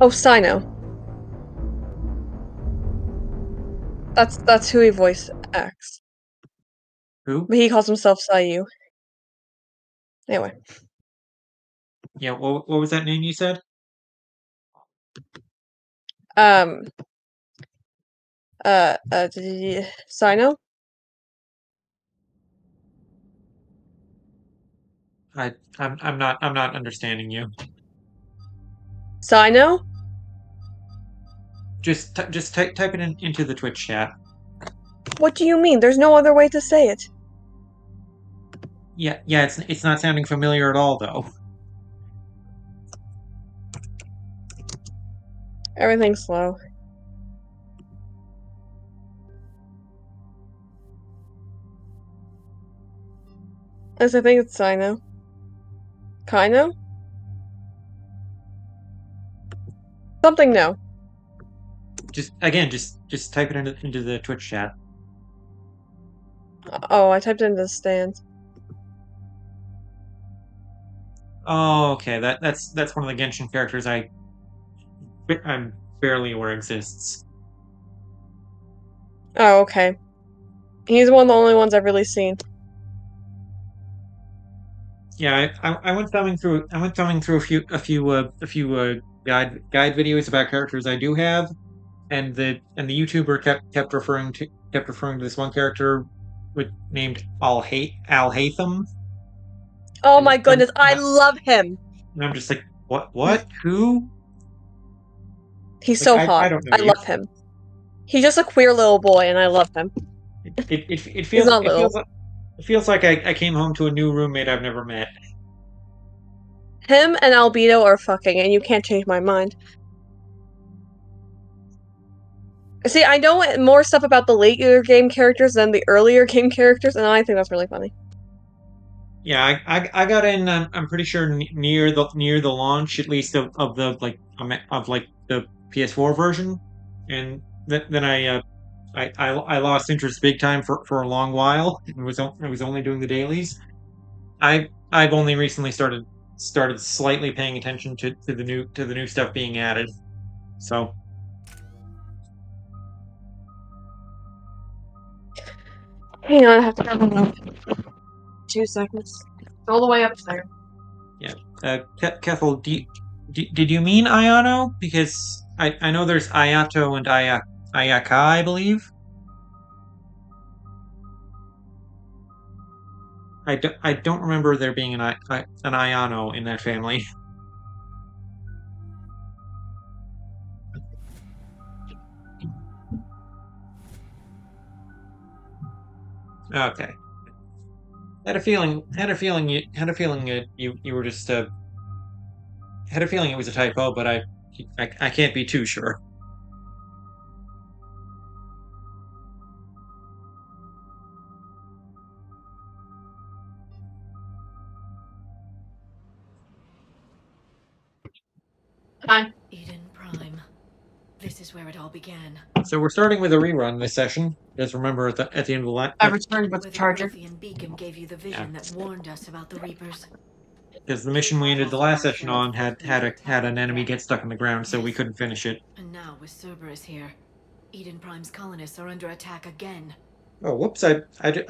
Oh, Sino. That's who he voice acts. Who? But he calls himself Sayu. Anyway. Yeah, what was that name you said? Sino? I'm not understanding you. Sino? Just type it into the Twitch chat. What do you mean? There's no other way to say it. Yeah, it's not sounding familiar at all though. Everything's slow. As I think it's Sino. Kino? Something no. Just type it into the Twitch chat. Oh, I typed it into the stand. Oh, okay. That's one of the Genshin characters I'm barely aware exists. Oh, okay. He's one of the only ones I've really seen. Yeah, I went thumbing through a few guide videos about characters I do have, and the YouTuber kept referring to this one character named Al Haytham, Oh and my goodness, I love him! I'm just like, what who? He's Like so I hot. don't know I you. love him. He's just a queer little boy, and I love him. It He's feels not little. it feels like I came home to a new roommate I've never met. Him and Albedo are fucking, and you can't change my mind. See, I know more stuff about the later game characters than the earlier game characters, and I think that's really funny. Yeah, I got in. I'm pretty sure near the launch, at least of the of like the PS4 version, and then I lost interest big time for a long while. I was only doing the dailies. I've only recently started slightly paying attention to the new stuff being added. So Hang on, I have to go. 2 seconds. All the way up there. yeah, Kethel, did you mean Ayano? Because I know there's Ayato and Ayaka, I believe. I don't remember there being an Ayano in that family. Okay. You were just had a feeling it was a typo, but I can't be too sure. Hi. Eden Prime. This is where it all began. So we're starting with a rerun this session. Just remember at the end of the I returned with the charger. The Prothean beacon gave you the vision that warned us about the Reapers. because the mission we ended the last session on had an enemy get stuck in the ground, so we couldn't finish it. And now, with Cerberus here, Eden Prime's colonists are under attack again. Oh, whoops! I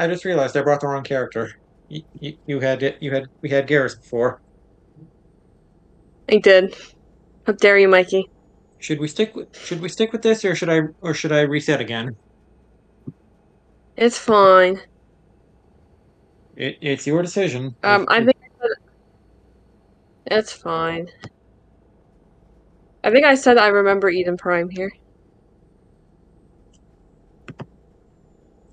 just realized I brought the wrong character. We had Garrus before. I did. How dare you, Mikey? Should we stick with this, or should I reset again? It's fine. It's your decision. I think it's fine. I think I said I remember Eden Prime here.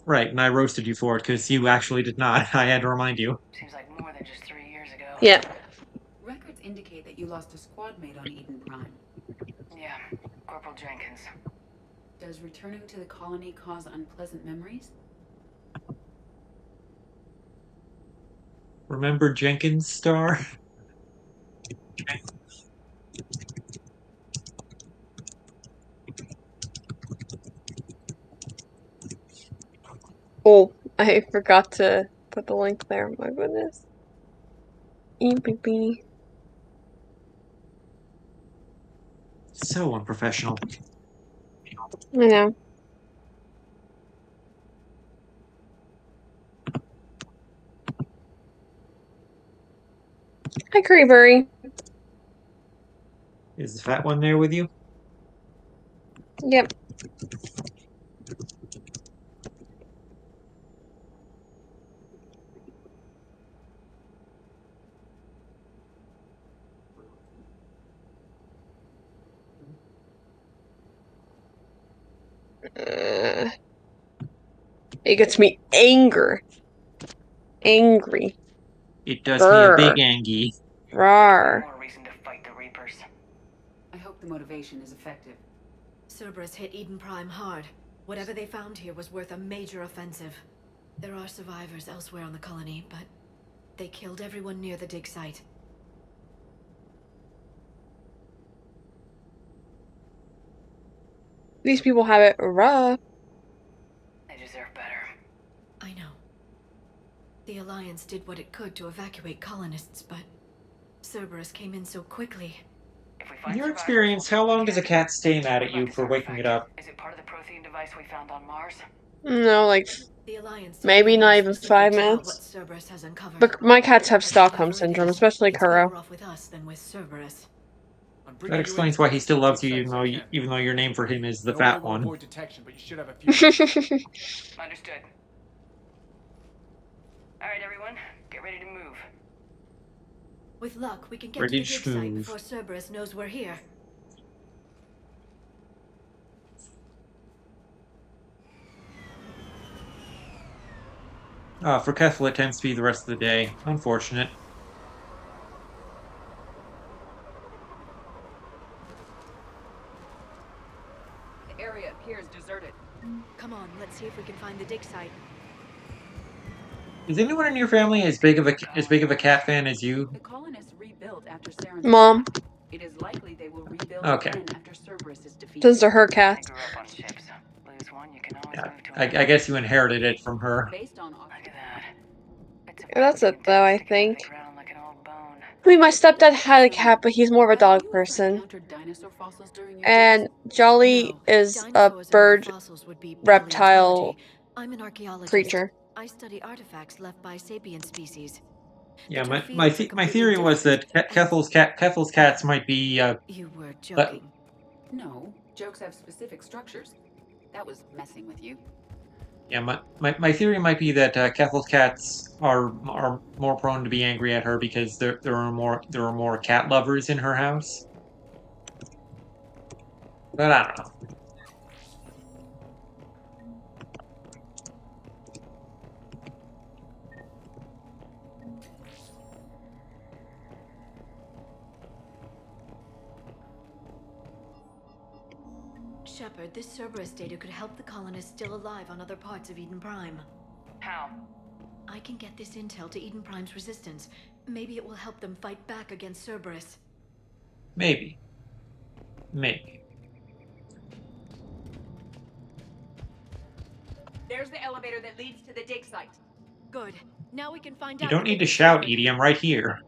Right, and I roasted you for it because you actually did not. I had to remind you. Seems like more than just 3 years ago. Yeah. Records indicate that you lost a squad mate on Eden Prime. Yeah, Corporal Jenkins. Does returning to the colony cause unpleasant memories? Remember Jenkins Star? Oh, I forgot to put the link there. My goodness. So unprofessional. I know. Hi, Creebury. Is the fat one there with you? Yep. It gets me angry. It does me a big Grr. angie. Rawr. More reason to fight the Reapers. I hope the motivation is effective. Cerberus hit Eden Prime hard. Whatever they found here was worth a major offensive. There are survivors elsewhere on the colony, but they killed everyone near the dig site. These people have it rough. They deserve better. I know. The Alliance did what it could to evacuate colonists, but Cerberus came in so quickly. If we In find your survivors, experience, we'll how do what long we does a can. cat stay mad What at you about this for waking it artifact? up? Is it part of the Prothean device we found on Mars? No, like, The Alliance didn't maybe give not any even 5 specifics about what minutes. Cerberus has uncovered. But my cats have But Stockholm whatever it syndrome, is, especially it's better Kuro. off with us than with Cerberus. That explains why he still loves you, even though your name for him is the fat one. Detection, but you should have a few. Understood. Alright, everyone. Get ready to move. With luck, we can get Ready to the to dig site move. before Cerberus knows we're here. For Kethel, it tends to be the rest of the day. Unfortunate. The area appears deserted. Come on, let's see if we can find the dig site. Is anyone in your family as big of a cat fan as you? The colonists rebuilt after Saren's Mom. attack. It is likely they will rebuild Okay. again after Cerberus is defeated. Those are her I cats. grew up on ships. Lose one, you can always Yeah, move to I another. guess you inherited it from her. Based on Look at that. It's a That's it, Prothean though, I tip sticking out of think. the ground like an old bone. I mean, my stepdad had a cat, but he's more of a dog Have you ever person. encountered dinosaur fossils during your And trips? Jolly No, is a dinosaurs and other bird fossils would be reptile paleontology. I'm an archaeologist. creature. I study artifacts left by sapient species. Yeah, The two my fields are my completely theory was that different. Kethel's cats might be You were joking. No, jokes have specific structures. That was messing with you. yeah, my theory might be that Kethel's cats are more prone to be angry at her because there are more cat lovers in her house. But I don't know. Shepard, this Cerberus data could help the colonists still alive on other parts of Eden Prime. How? I can get this intel to Eden Prime's resistance. Maybe it will help them fight back against Cerberus. Maybe. There's the elevator that leads to the dig site. Good. Now we can find You out. don't what need they to shout, discovered. Edie. I'm right here.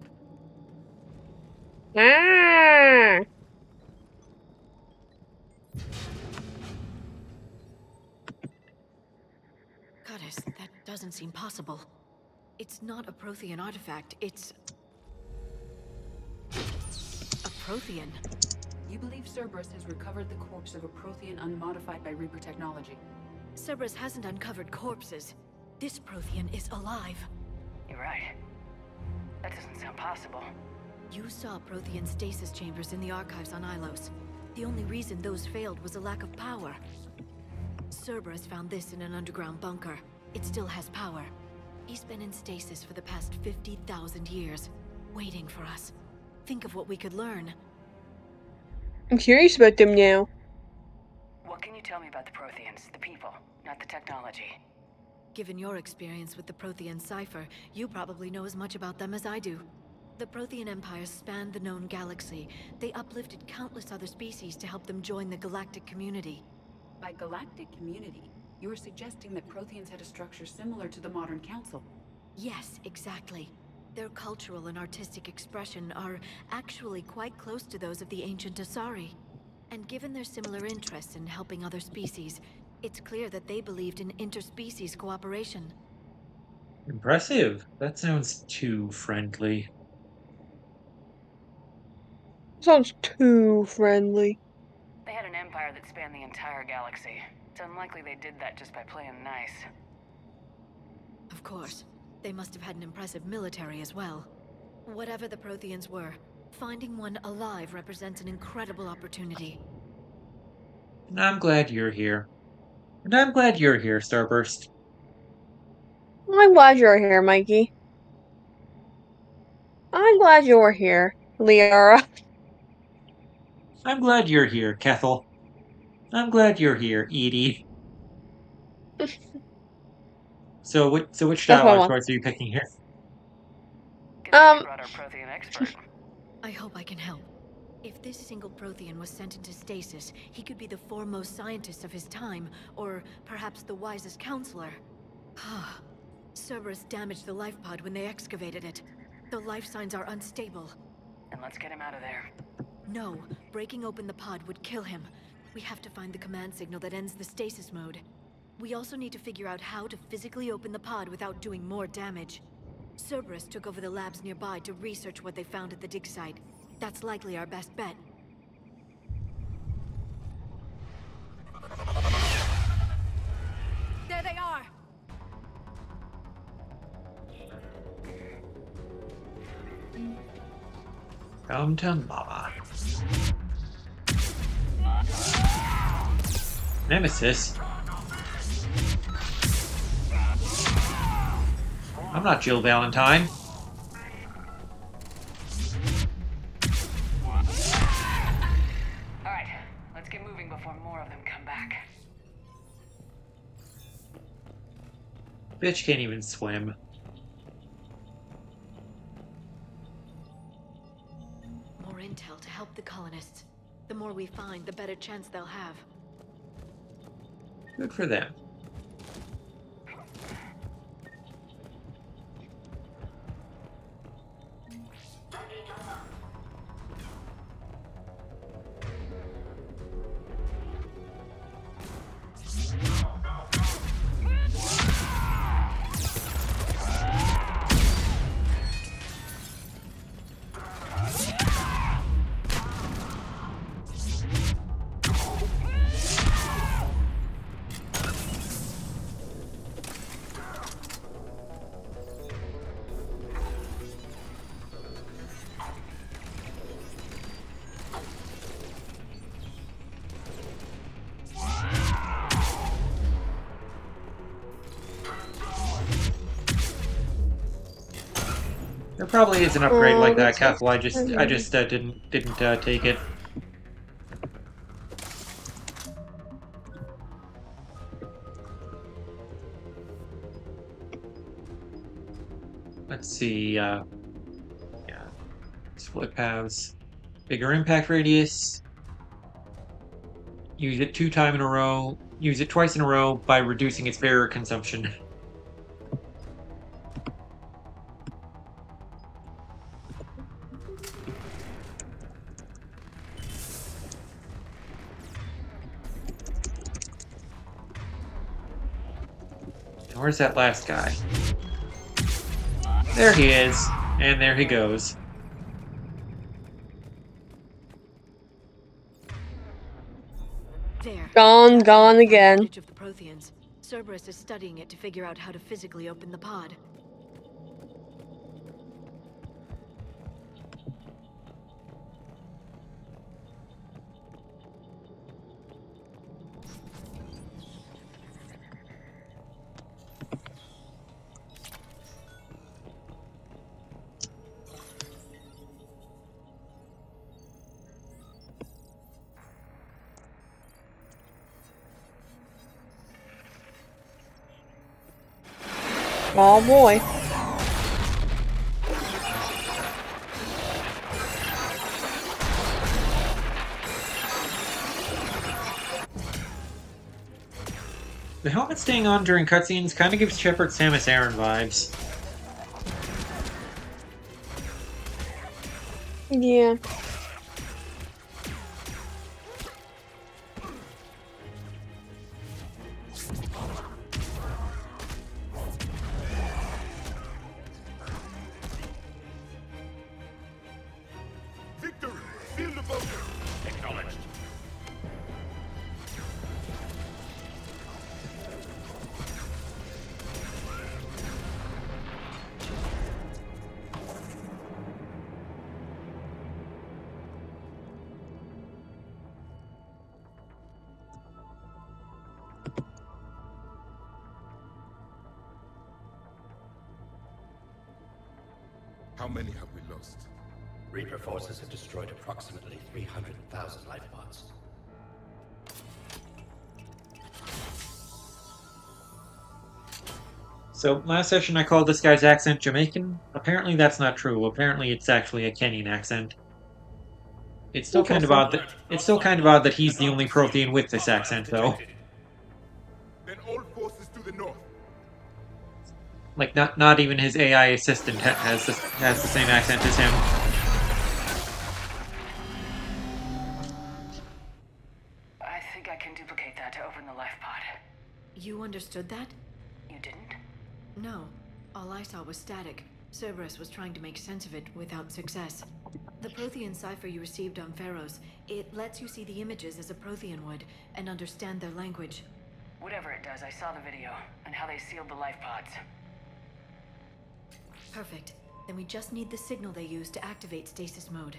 Ah! Goddess, that doesn't seem possible. It's not a Prothean artifact, it's... a Prothean. You believe Cerberus has recovered the corpse of a Prothean unmodified by Reaper technology. Cerberus hasn't uncovered corpses. This Prothean is alive. You're right. That doesn't sound possible. You saw Prothean stasis chambers in the archives on Ilos. The only reason those failed was a lack of power. Cerberus found this in an underground bunker. It still has power. He's been in stasis for the past 50,000 years, waiting for us. Think of what we could learn. I'm curious about them now. What can you tell me about the Protheans, the people, not the technology? Given your experience with the Prothean cipher, you probably know as much about them as I do. The Prothean Empire spanned the known galaxy. They uplifted countless other species to help them join the galactic community. By galactic community, you are suggesting that Protheans had a structure similar to the modern council. Yes, exactly. Their cultural and artistic expression are actually quite close to those of the ancient Asari. And given their similar interests in helping other species, it's clear that they believed in interspecies cooperation. Impressive. That sounds too friendly. Sounds too friendly. They had an empire that spanned the entire galaxy. It's unlikely they did that just by playing nice. Of course, they must have had an impressive military as well. Whatever the Protheans were, finding one alive represents an incredible opportunity. And I'm glad you're here. And I'm glad you're here, Starburst. I'm glad you're here, Mikey. I'm glad you're here, Liara. I'm glad you're here, Kethel. I'm glad you're here, Edie. So which That's style what I art want. choice are you picking here? Good thing we brought our Prothean expert. I hope I can help. If this single Prothean was sent into stasis, he could be the foremost scientist of his time, or perhaps the wisest counselor. Cerberus damaged the life pod when they excavated it. The life signs are unstable. And let's get him out of there. No, breaking open the pod would kill him. We have to find the command signal that ends the stasis mode. We also need to figure out how to physically open the pod without doing more damage. Cerberus took over the labs nearby to research what they found at the dig site. That's likely our best bet. There they are! Come to Mama. Nemesis? I'm not Jill Valentine. Alright, let's get moving before more of them come back. Bitch can't even swim. More intel to help the colonists. The more we find, the better chance they'll have. Good for them. There probably is an upgrade like that, Castle. I just didn't take it. Let's see. Yeah, split paths, bigger impact radius. Use it 2 times in a row. Use it twice in a row by reducing its barrier consumption. Where's that last guy? There he is, and there he goes. There. Gone again. Footage of the Protheans. Cerberus is studying it to figure out how to physically open the pod. Oh boy. The helmet staying on during cutscenes kind of gives Shepard Samus Aran vibes. Yeah. many have we lost? Reaper forces have destroyed approximately 300,000 life pods. So, last session I called this guy's accent Jamaican. Apparently that's not true. Apparently it's actually a Kenyan accent. It's still kind of odd that he's the only Prothean with this accent, though. Then all forces to the north. Like, not even his AI assistant has the same accent as him. I think I can duplicate that to open the life pod. You understood that? You didn't? No. All I saw was static. Cerberus was trying to make sense of it without success. The Prothean cipher you received on Pharaohs, it lets you see the images as a Prothean would, and understand their language. Whatever it does, I saw the video, and how they sealed the life pods. Perfect. Then we just need the signal they use to activate stasis mode.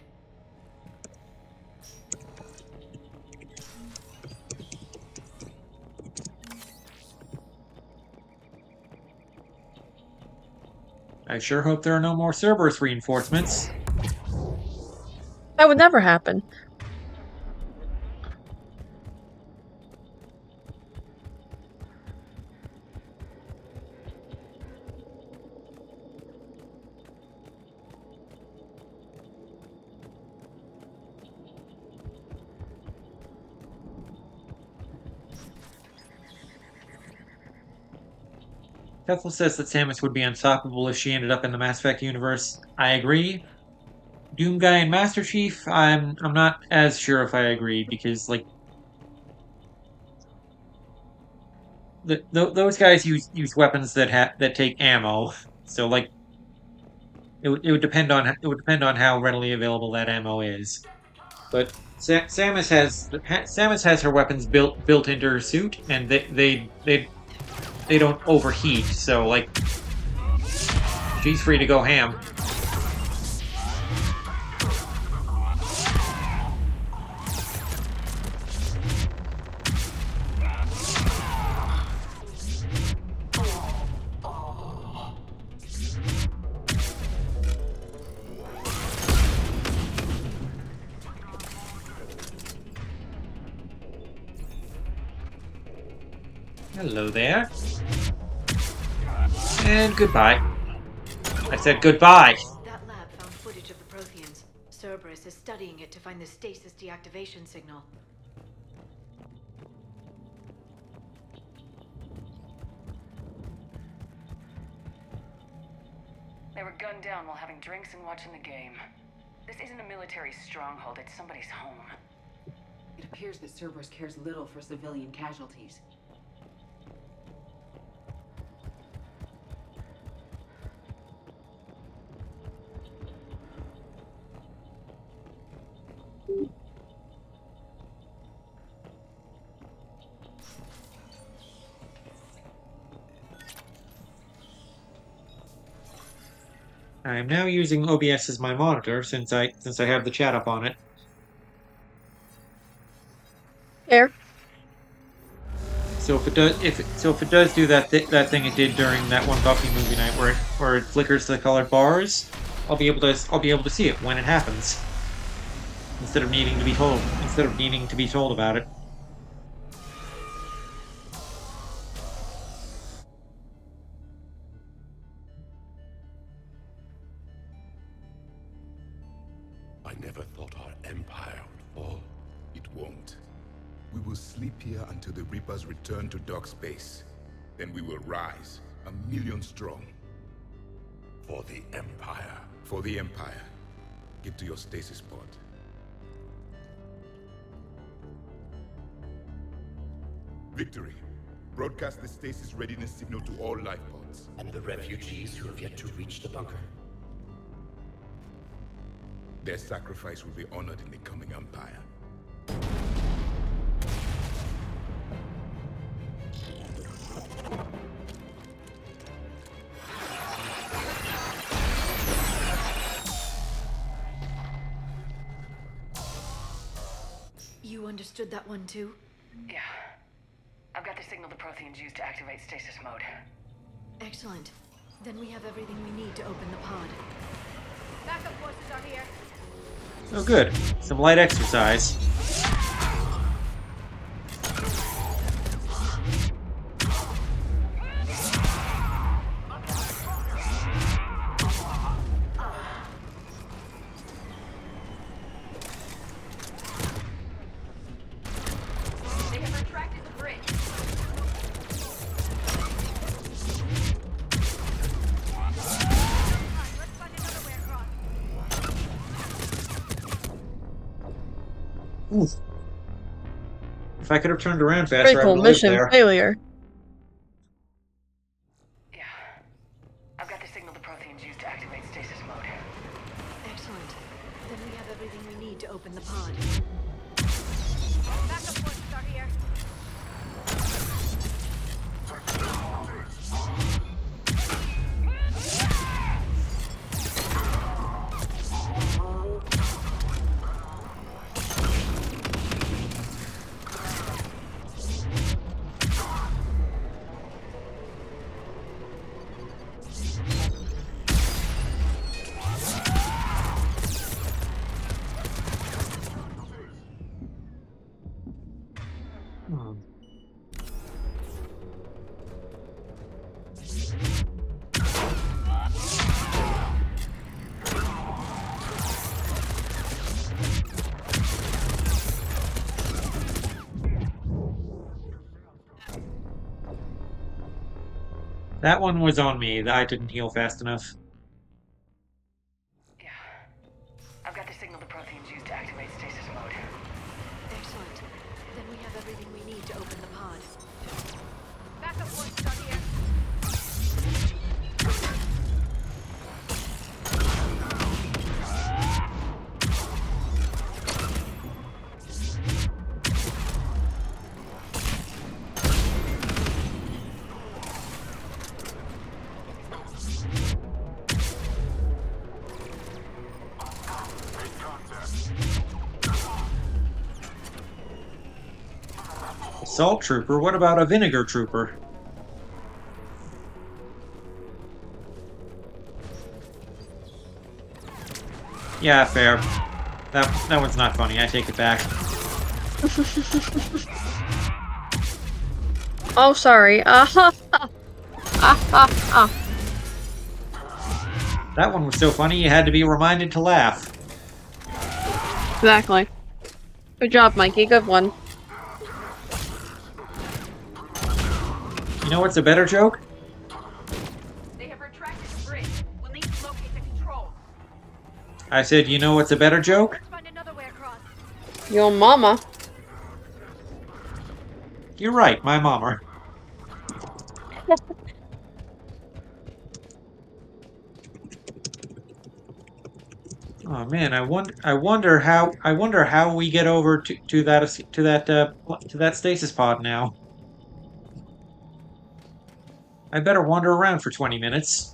I sure hope there are no more Cerberus reinforcements. That would never happen. Kethel says that Samus would be unstoppable if she ended up in the Mass Effect universe. I agree. Doom Guy and Master Chief, I'm not as sure if I agree, because, like, those guys use weapons that take ammo, so, like, it would depend on how readily available that ammo is. But Samus has her weapons built into her suit, and they don't overheat, so, like, she's free to go ham. Hello there. And goodbye. I said goodbye. That lab found footage of the Protheans. Cerberus is studying it to find the stasis deactivation signal. They were gunned down while having drinks and watching the game. This isn't a military stronghold, it's somebody's home. It appears that Cerberus cares little for civilian casualties. I am now using OBS as my monitor since I have the chat up on it. There. So if it does do that thing it did during that one Buffy movie night where it flickers the colored bars, I'll be able to see it when it happens instead of needing to be told about it. I never thought our empire would fall. It won't. We will sleep here until the Reapers return to dark space. Then we will rise, 1,000,000 strong. For the Empire. For the Empire. Get to your stasis pod. Victory. Broadcast the stasis readiness signal to all life pods. And the refugees who have yet to reach the bunker. Their sacrifice will be honored in the coming Empire. You understood that one too? Yeah. I've got the signal the Protheans used to activate stasis mode. Excellent. Then we have everything we need to open the pod. Backup forces are here. Oh, good. Some light exercise. They have retracted the bridge. Let's find another way across. Ooh. If I could have turned around faster, I Critical would have lived mission there. failure. Yeah. I've got the signal the Protheans use to activate stasis mode. Excellent. Then we have everything we need to open the pod. Backup forces are here. Hmm. That one was on me. I didn't heal fast enough. Yeah. I've got the signal the Protheans use to activate stasis mode. Excellent. Then we have everything we need to open the pod. Backup forces are here. Salt trooper? What about a vinegar trooper? Yeah, fair. That one's not funny. I take it back. Oh, sorry. That one was so funny you had to be reminded to laugh. Exactly. Good job, Mikey. Good one. You know what's a better joke? They have retracted the bridge. We'll need to locate the control. I said, you know what's a better joke? Let's find another way across. Your mama. You're right, my mama. Oh man, I wonder how we get over to that stasis pod now. I better wander around for 20 minutes.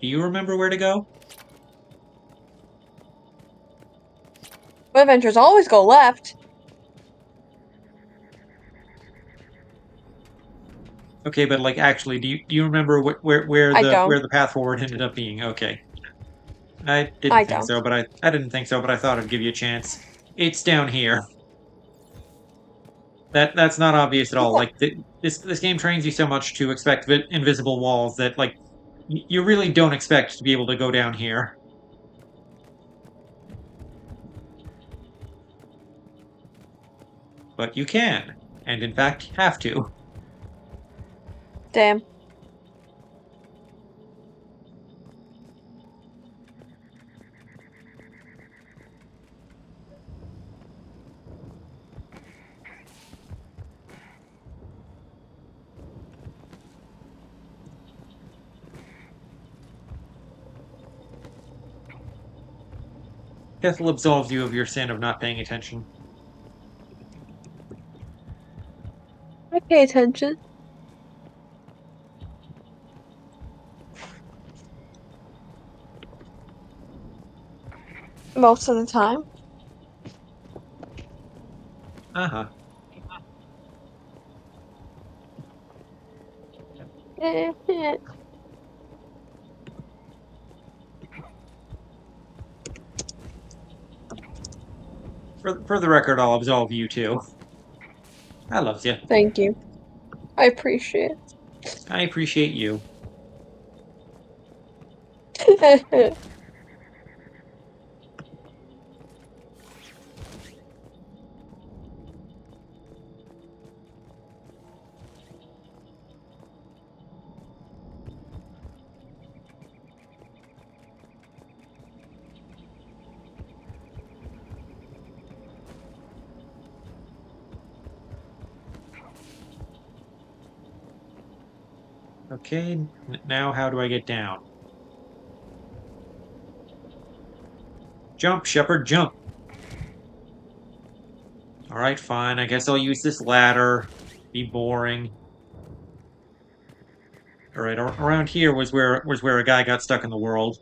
Do you remember where to go? Adventures always go left. Okay, but like actually, do you remember where I don't. where the path forward ended up being? Okay, I didn't I think don't. so, but I didn't think so, but I thought I'd give you a chance. It's down here. That's not obvious at all. Like this game trains you so much to expect invisible walls that like you really don't expect to be able to go down here. But you can, and in fact have to. Damn. Kethel absolves you of your sin of not paying attention. I pay attention. Most of the time. Uh-huh. For the record, I'll absolve you too. I love you. Thank you. I appreciate I appreciate you. it. Okay, now how do I get down? Jump, Shepard, jump! Alright, fine. I guess I'll use this ladder. Be boring. Alright, around here was where a guy got stuck in the world.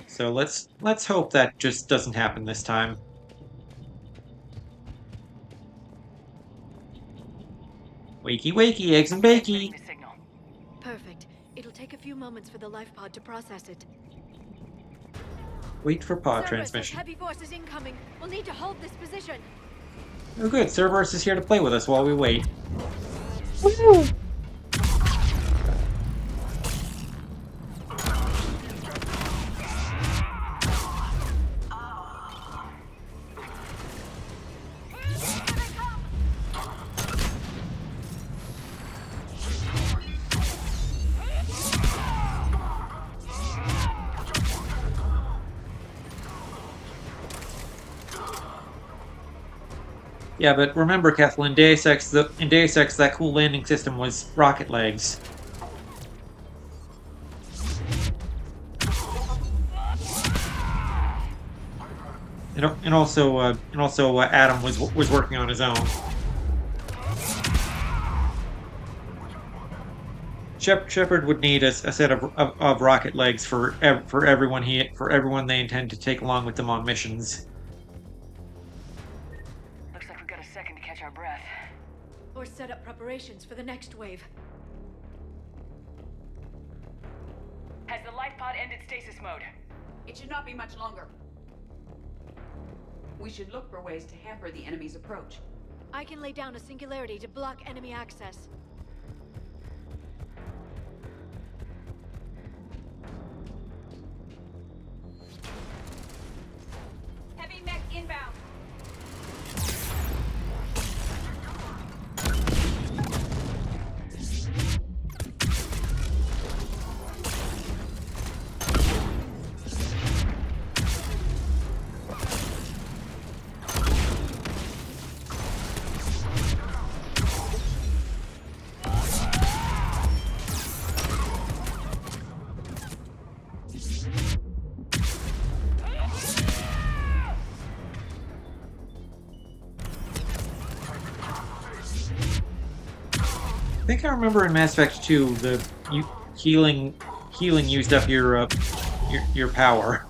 So let's hope that just doesn't happen this time. Wakey wakey, eggs and bakey! The signal. Perfect. It'll take a few moments for the life pod to process it. Wait for pod Cerberus has transmission. heavy forces incoming. We'll need to hold this position. Oh good, Cerberus is here to play with us while we wait. Woo! Yeah, but remember, Kethel, in Deus Ex, that cool landing system was rocket legs. And also Adam was working on his own. Shepard would need a set of rocket legs for everyone they intend to take along with them on missions. Looks like we've got a second to catch our breath. Or set up preparations for the next wave. Has the life pod ended stasis mode? It should not be much longer. We should look for ways to hamper the enemy's approach. I can lay down a singularity to block enemy access. Heavy mech inbound. I think I remember in Mass Effect 2 healing used up your power.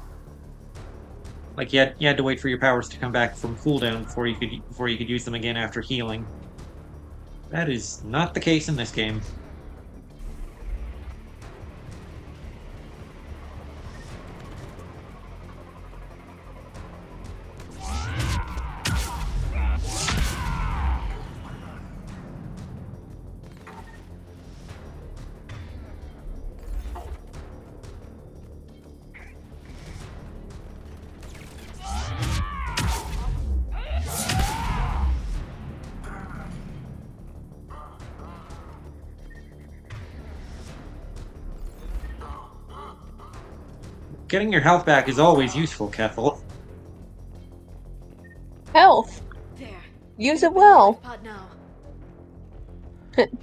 Like you had to wait for your powers to come back from cooldown before you could use them again after healing. That is not the case in this game. Getting your health back is always useful, Kethel. Health. There. Use it well. Life pod now.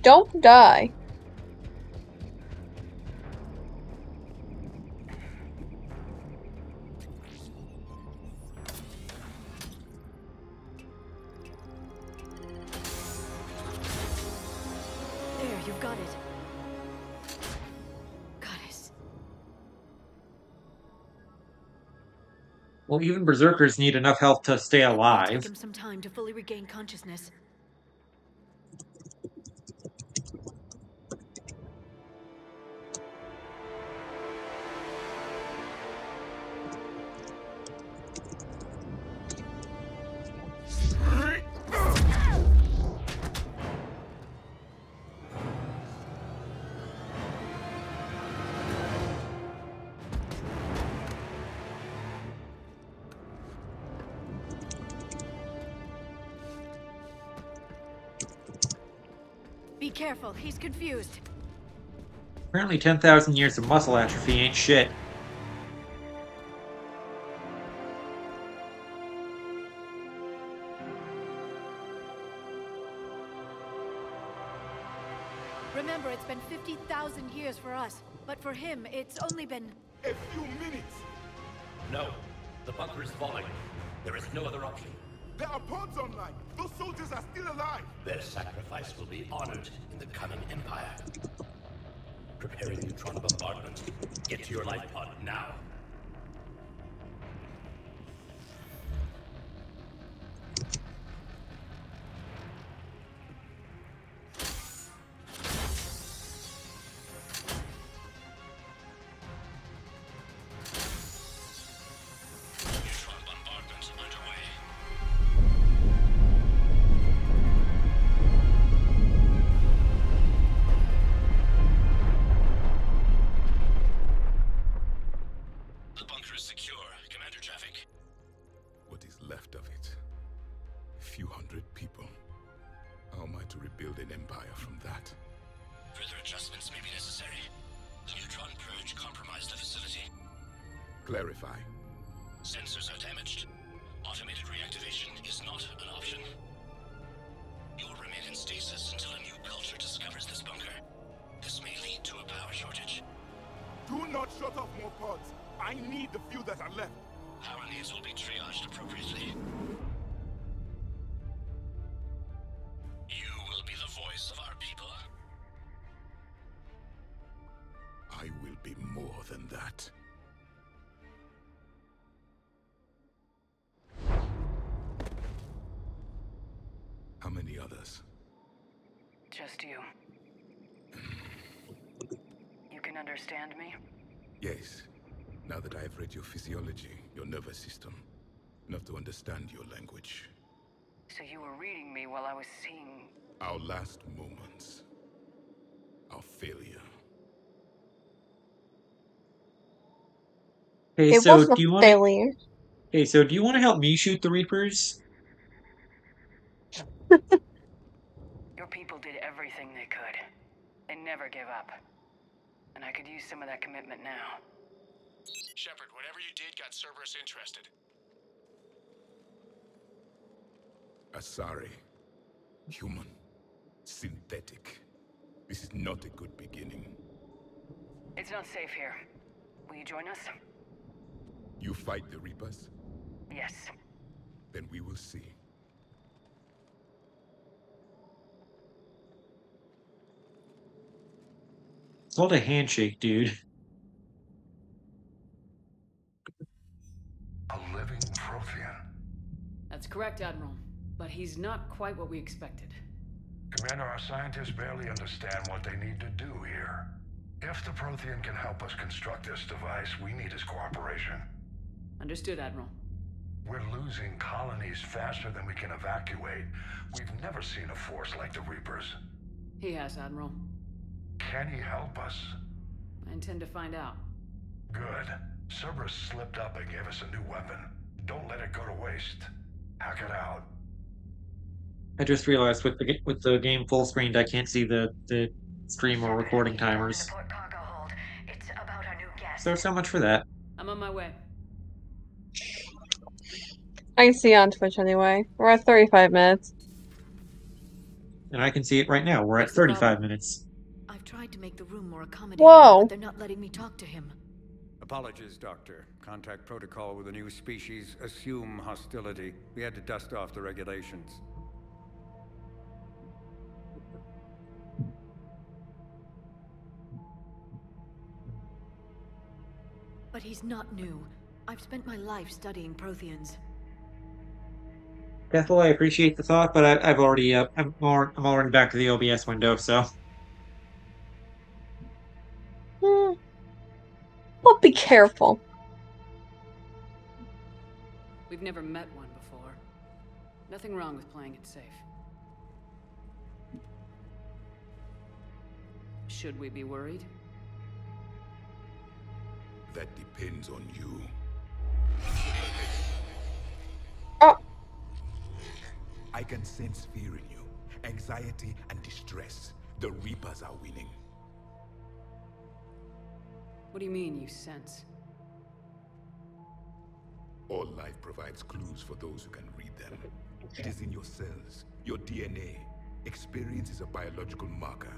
Don't die. There, you've got it. Goddess. Well, even berserkers need enough health to stay It may take alive. him some time to fully regain consciousness. Be careful, he's confused. Apparently 10,000 years of muscle atrophy ain't shit. Remember, it's been 50,000 years for us, but for him, it's only been... A few minutes! No. The bunker is falling. There is no other option. There are pods online! Those soldiers are still alive! Their sacrifice will be honored in the coming Empire. Preparing neutron bombardment. Get to your life pod now. Neutron bombardment underway. The bunker is secure. Commander traffic. What is left of it? A few hundred people. How am I to rebuild an empire from that? Further adjustments may be necessary. The neutron purge compromised the facility. Clarify. Sensors are damaged. Automated reactivation is not an option. You will remain in stasis until a new culture discovers this bunker. This may lead to a power shortage. Do not shut off more pods! I need the few that are left! Power needs will be triaged appropriately. You will be the voice of our people. I will be more than that. How many others? Just you. You can understand me? Yes. Now that I have read your physiology, your nervous system, enough to understand your language. So you were reading me while I was seeing... Our last moments. Our failure. Okay, It so wasn't do you a want to? failure. Okay, so do you want to help me shoot the Reapers? Your people did everything they could. They never give up. And I could use some of that commitment now. Shepard, whatever you did got Cerberus interested. Asari. Human. Synthetic. This is not a good beginning. It's not safe here. Will you join us? You fight the Reapers? Yes. Then we will see. It's called a handshake, dude. A living Prothean. That's correct, Admiral. But he's not quite what we expected. Commander, our scientists barely understand what they need to do here. If the Prothean can help us construct this device, we need his cooperation. Understood, Admiral. We're losing colonies faster than we can evacuate. We've never seen a force like the Reapers. He has, Admiral. Can he help us? I intend to find out. Good. Cerberus slipped up and gave us a new weapon. Don't let it go to waste. Hack it out. I just realized with the game full screened, I can't see the stream or recording timers. Port cargo hold. It's about our new guest. So much for that. I'm on my way. I can see on Twitch anyway. We're at 35 minutes. And I can see it right now. We're at What's the problem? 35 minutes. I've tried to make the room more accommodating, Whoa. but they're not letting me talk to him. Apologies, Doctor. Contact protocol with a new species. Assume hostility. We had to dust off the regulations. But he's not new. I've spent my life studying Protheans. Bethel, I appreciate the thought, but I've already I'm already back to the OBS window, so Well, be careful. We've never met one before. Nothing wrong with playing it safe. Should we be worried? That depends on you. Oh. I can sense fear in you, anxiety and distress. The Reapers are winning. What do you mean, you sense? All life provides clues for those who can read them. It is in your cells, your DNA. Experience is a biological marker.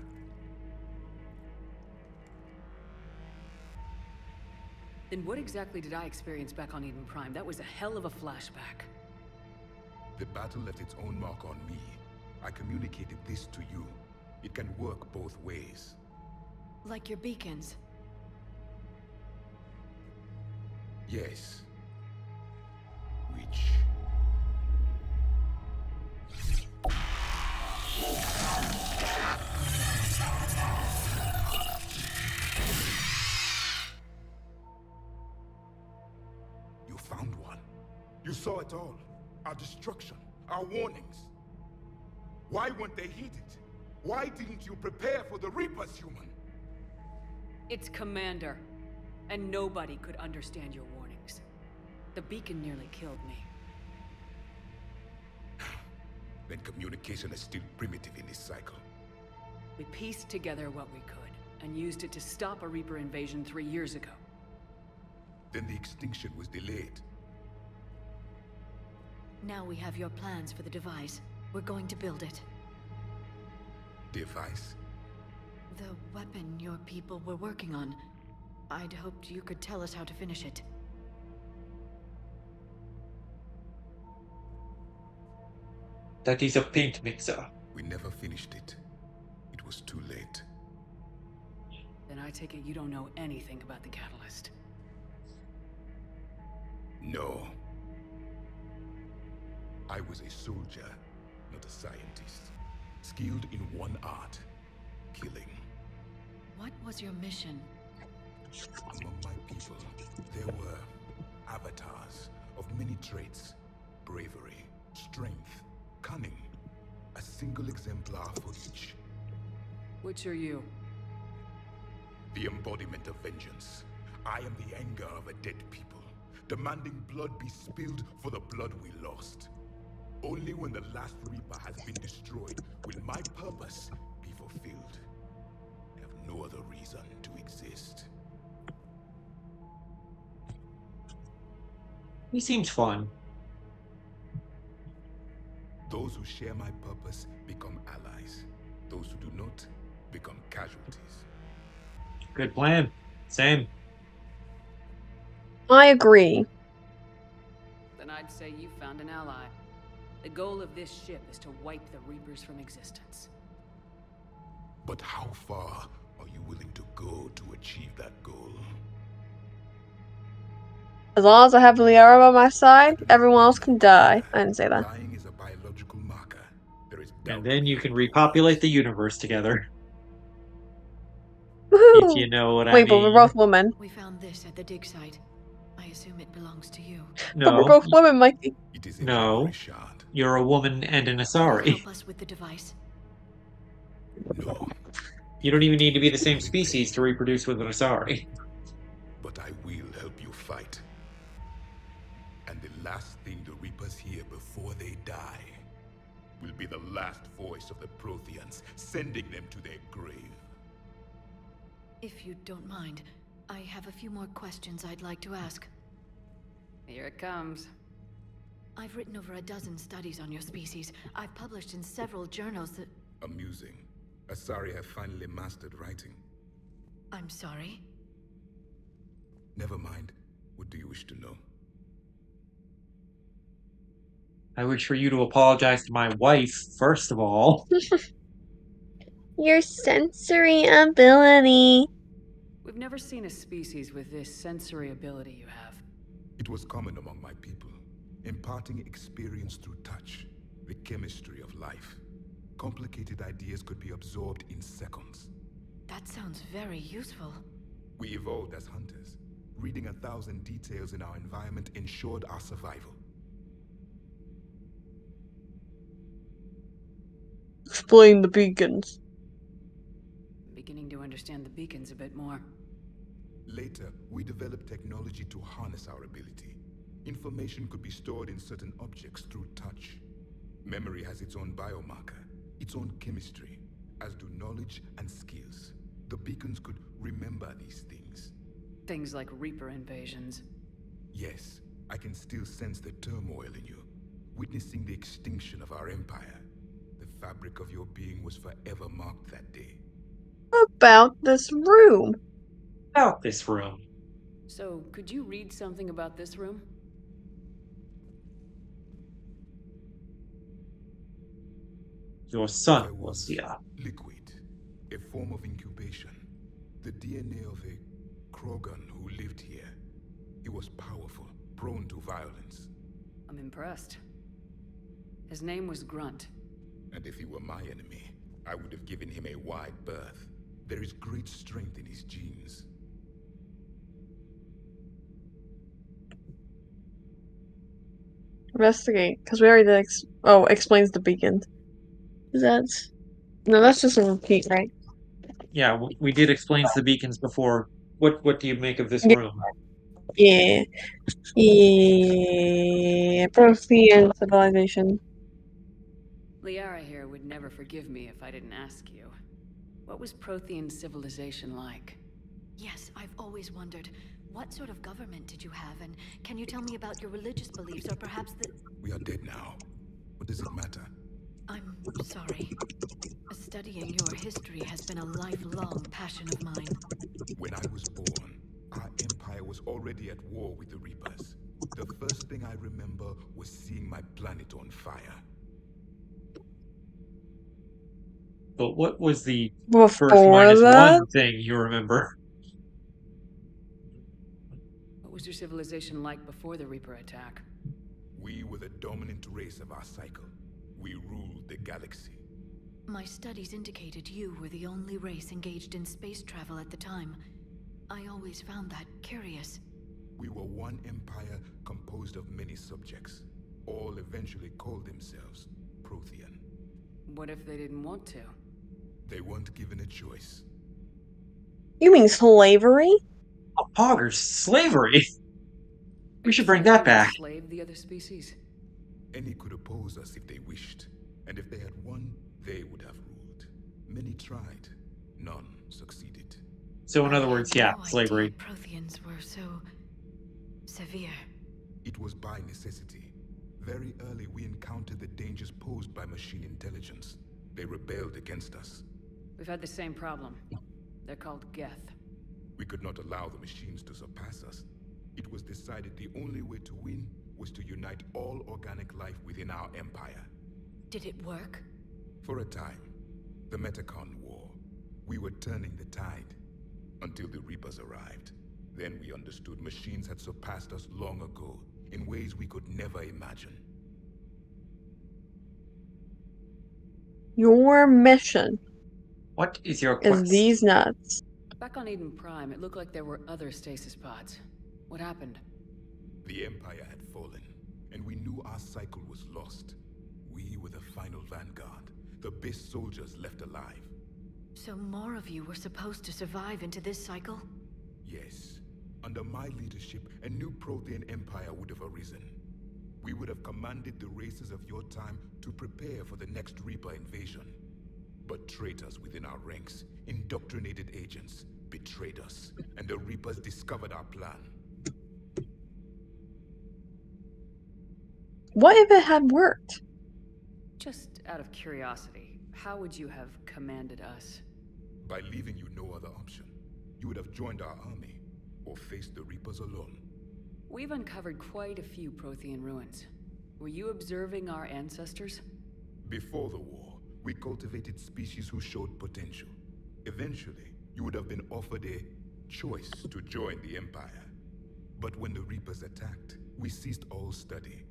Then what exactly did I experience back on Eden Prime? That was a hell of a flashback. The battle left its own mark on me. I communicated this to you. It can work both ways. Like your beacons. Yes. Which... You found one. You saw it all. Our destruction, our warnings. Why weren't they heeded? Why didn't you prepare for the Reapers, human? It's Commander. And nobody could understand your warnings. The beacon nearly killed me. Then communication is still primitive in this cycle. We pieced together what we could, and used it to stop a Reaper invasion 3 years ago. Then the extinction was delayed. Now we have your plans for the device. We're going to build it. Device? The weapon your people were working on. I'd hoped you could tell us how to finish it. that is a paint mixer. We never finished it. It was too late. Then I take it you don't know anything about the catalyst. No. I was a soldier, not a scientist. Skilled in one art, killing. What was your mission? Among my people, there were avatars of many traits. Bravery, strength, cunning. A single exemplar for each. Which are you? The embodiment of vengeance. I am the anger of a dead people, demanding blood be spilled for the blood we lost. Only when the last Reaper has been destroyed will my purpose be fulfilled. I have no other reason to exist. He seems fun. Those who share my purpose become allies. Those who do not become casualties. Good plan. Same. I agree. Then I'd say you found an ally. The goal of this ship is to wipe the Reapers from existence. But how far are you willing to go to achieve that goal? As long as I have Liara by my side, everyone else can die. I didn't say that. Dying is a biological marker. There is And then you can repopulate the universe together. Woohoo! If you know what I Wait, mean. but we're both women. We found this at the dig site. I assume it belongs to you. But we're No. both women, Mikey. It is No. You're a woman and an Can you Asari. help us with the device? No, You don't even need to be the same species to reproduce with an Asari. but I will help you fight. And the last thing the Reapers hear before they die will be the last voice of the Protheans, sending them to their grave. If you don't mind, I have a few more questions I'd like to ask. Here it comes. I've written over a dozen studies on your species. I've published in several journals that... Amusing. Asari have finally mastered writing. I'm sorry? Never mind. What do you wish to know? I wish for you to apologize to my wife, first of all. Your sensory ability. We've never seen a species with this sensory ability you have. It was common among my people, imparting experience through touch, the chemistry of life. Complicated ideas could be absorbed in seconds. That sounds very useful. We evolved as hunters. Reading 1,000 details in our environment ensured our survival. Explain the beacons. I'm beginning to understand the beacons a bit more. Later, we developed technology to harness our ability. Information could be stored in certain objects through touch. Memory has its own biomarker, its own chemistry, as do knowledge and skills. The beacons could remember these things. Things like Reaper invasions. Yes, I can still sense the turmoil in you, witnessing the extinction of our empire. The fabric of your being was forever marked that day. About this room. About this room. So, could you read something about this room? Your son was the liquid, a form of incubation. The DNA of a Krogan who lived here. He was powerful, prone to violence. I'm impressed. His name was Grunt. And if he were my enemy, I would have given him a wide berth. There is great strength in his genes. Investigate, because we already did explains the beacon. That's... No, that's just a repeat, right? Yeah, we did explain the beacons before. What do you make of this room? Yeah. Yeah. Prothean civilization. Liara here would never forgive me if I didn't ask you. What was Prothean civilization like? Yes, I've always wondered. What sort of government did you have, and can you tell me about your religious beliefs, or perhaps the... We are dead now. What does it matter? I'm sorry. Studying your history has been a lifelong passion of mine. When I was born, our empire was already at war with the Reapers. The first thing I remember was seeing my planet on fire. But what was the Before first minus that? one thing you remember? What was your civilization like before the Reaper attack? We were the dominant race of our cycle. We ruled the galaxy. My studies indicated you were the only race engaged in space travel at the time. I always found that curious. We were one empire composed of many subjects. All eventually called themselves Prothean. What if they didn't want to? They weren't given a choice. You mean slavery? Oh, poggers, slavery! We should bring that back. Slave the other species? Any could oppose us if they wished. And if they had won, they would have ruled. Many tried. None succeeded. So in other words, yeah, slavery. Protheans were so... severe. It was by necessity. Very early we encountered the dangers posed by machine intelligence. They rebelled against us. We've had the same problem. They're called Geth. We could not allow the machines to surpass us. It was decided the only way to win was to unite all organic life within our empire. Did it work? For a time. The Metacon War. We were turning the tide. Until the Reapers arrived. Then we understood machines had surpassed us long ago, in ways we could never imagine. Your mission What is your quest? is these nuts. Back on Eden Prime, it looked like there were other stasis pods. What happened? The Empire had fallen, and we knew our cycle was lost. We were the final vanguard, the best soldiers left alive. So more of you were supposed to survive into this cycle? Yes. Under my leadership, a new Prothean empire would have arisen. We would have commanded the races of your time to prepare for the next Reaper invasion. But traitors within our ranks, indoctrinated agents, betrayed us, and the Reapers discovered our plan. What if it had worked? Just out of curiosity, how would you have commanded us? By leaving you no other option. You would have joined our army, or faced the Reapers alone. We've uncovered quite a few Prothean ruins. Were you observing our ancestors? Before the war, we cultivated species who showed potential. Eventually, you would have been offered a choice to join the Empire. But when the Reapers attacked, we ceased all study.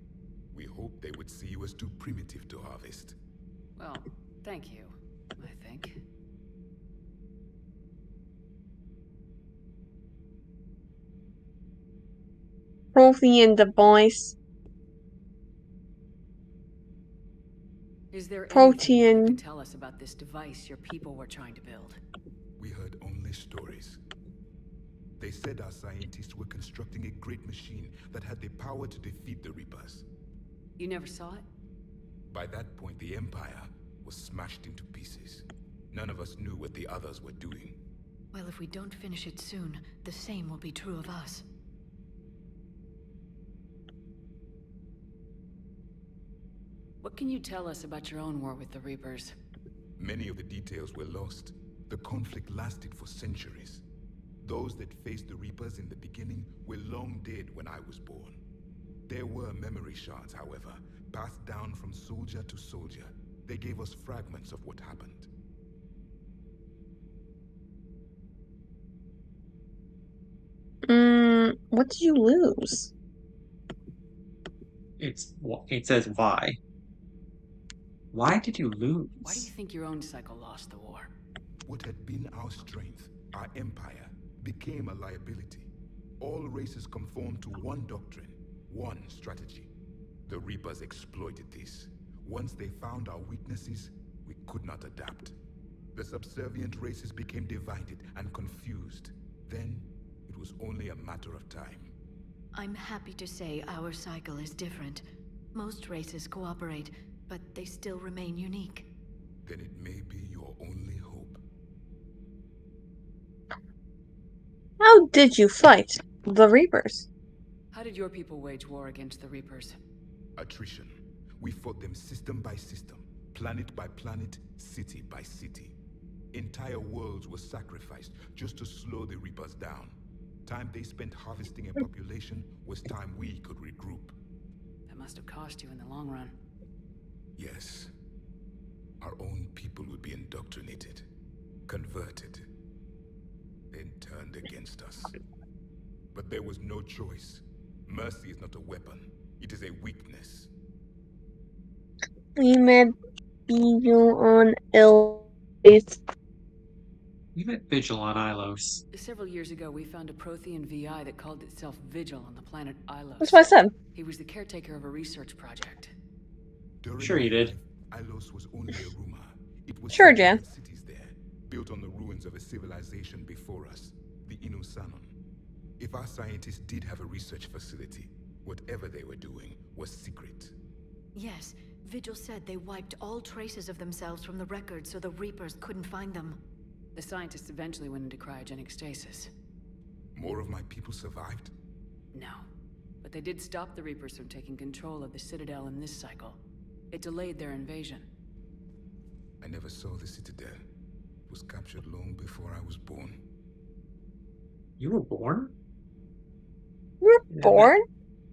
We hoped they would see you as too primitive to harvest. Well, thank you, I think. Prothean device. Is there anything more you Protean. can tell us about this device your people were trying to build? We heard only stories. They said our scientists were constructing a great machine that had the power to defeat the Reapers. You never saw it? By that point, the Empire was smashed into pieces. None of us knew what the others were doing. Well, if we don't finish it soon, the same will be true of us. What can you tell us about your own war with the Reapers? Many of the details were lost. The conflict lasted for centuries. Those that faced the Reapers in the beginning were long dead when I was born. There were memory shards, however, passed down from soldier to soldier. They gave us fragments of what happened. What did you lose? It says why. Why did you lose? Why do you think your own cycle lost the war? What had been our strength, our empire, became a liability. All races conformed to one doctrine, one strategy. The Reapers exploited this. Once they found our weaknesses, we could not adapt. The subservient races became divided and confused. Then, it was only a matter of time. I'm happy to say our cycle is different. Most races cooperate, but they still remain unique. Then it may be your only hope. How did you fight the Reapers? How did your people wage war against the Reapers? Attrition. We fought them system by system, planet by planet, city by city. Entire worlds were sacrificed just to slow the Reapers down. Time they spent harvesting a population was time we could regroup. That must have cost you in the long run. Yes. Our own people would be indoctrinated, converted, then turned against us. But there was no choice. Mercy is not a weapon. It is a weakness. We met Vigil on Illusion. We met Vigil on Ilos. Several years ago, we found a Prothean VI that called itself Vigil on the planet Ilos. That's what I said. He was the caretaker of a research project. During Sure you did. Ilos was only a rumor. It was Sure, said we Jan. had cities there, built on the ruins of a civilization before us, the Inusanon. If our scientists did have a research facility, whatever they were doing was secret. Yes, Vigil said they wiped all traces of themselves from the records so the Reapers couldn't find them. The scientists eventually went into cryogenic stasis. More of my people survived? No. But they did stop the Reapers from taking control of the Citadel in this cycle. It delayed their invasion. I never saw the Citadel. It was captured long before I was born. You were born? You were born?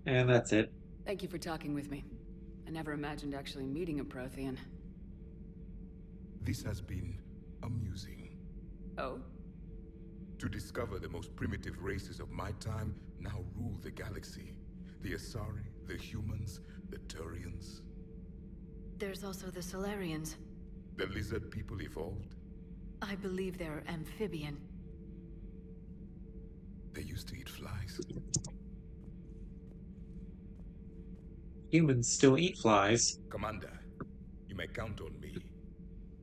And that's it. Thank you for talking with me. I never imagined actually meeting a Prothean. This has been amusing. Oh? To discover the most primitive races of my time now rule the galaxy. The Asari, the humans, the Turians. There's also the Solarians. The lizard people evolved. I believe they're amphibian. They used to eat flies. Humans still eat flies. Commander, you may count on me.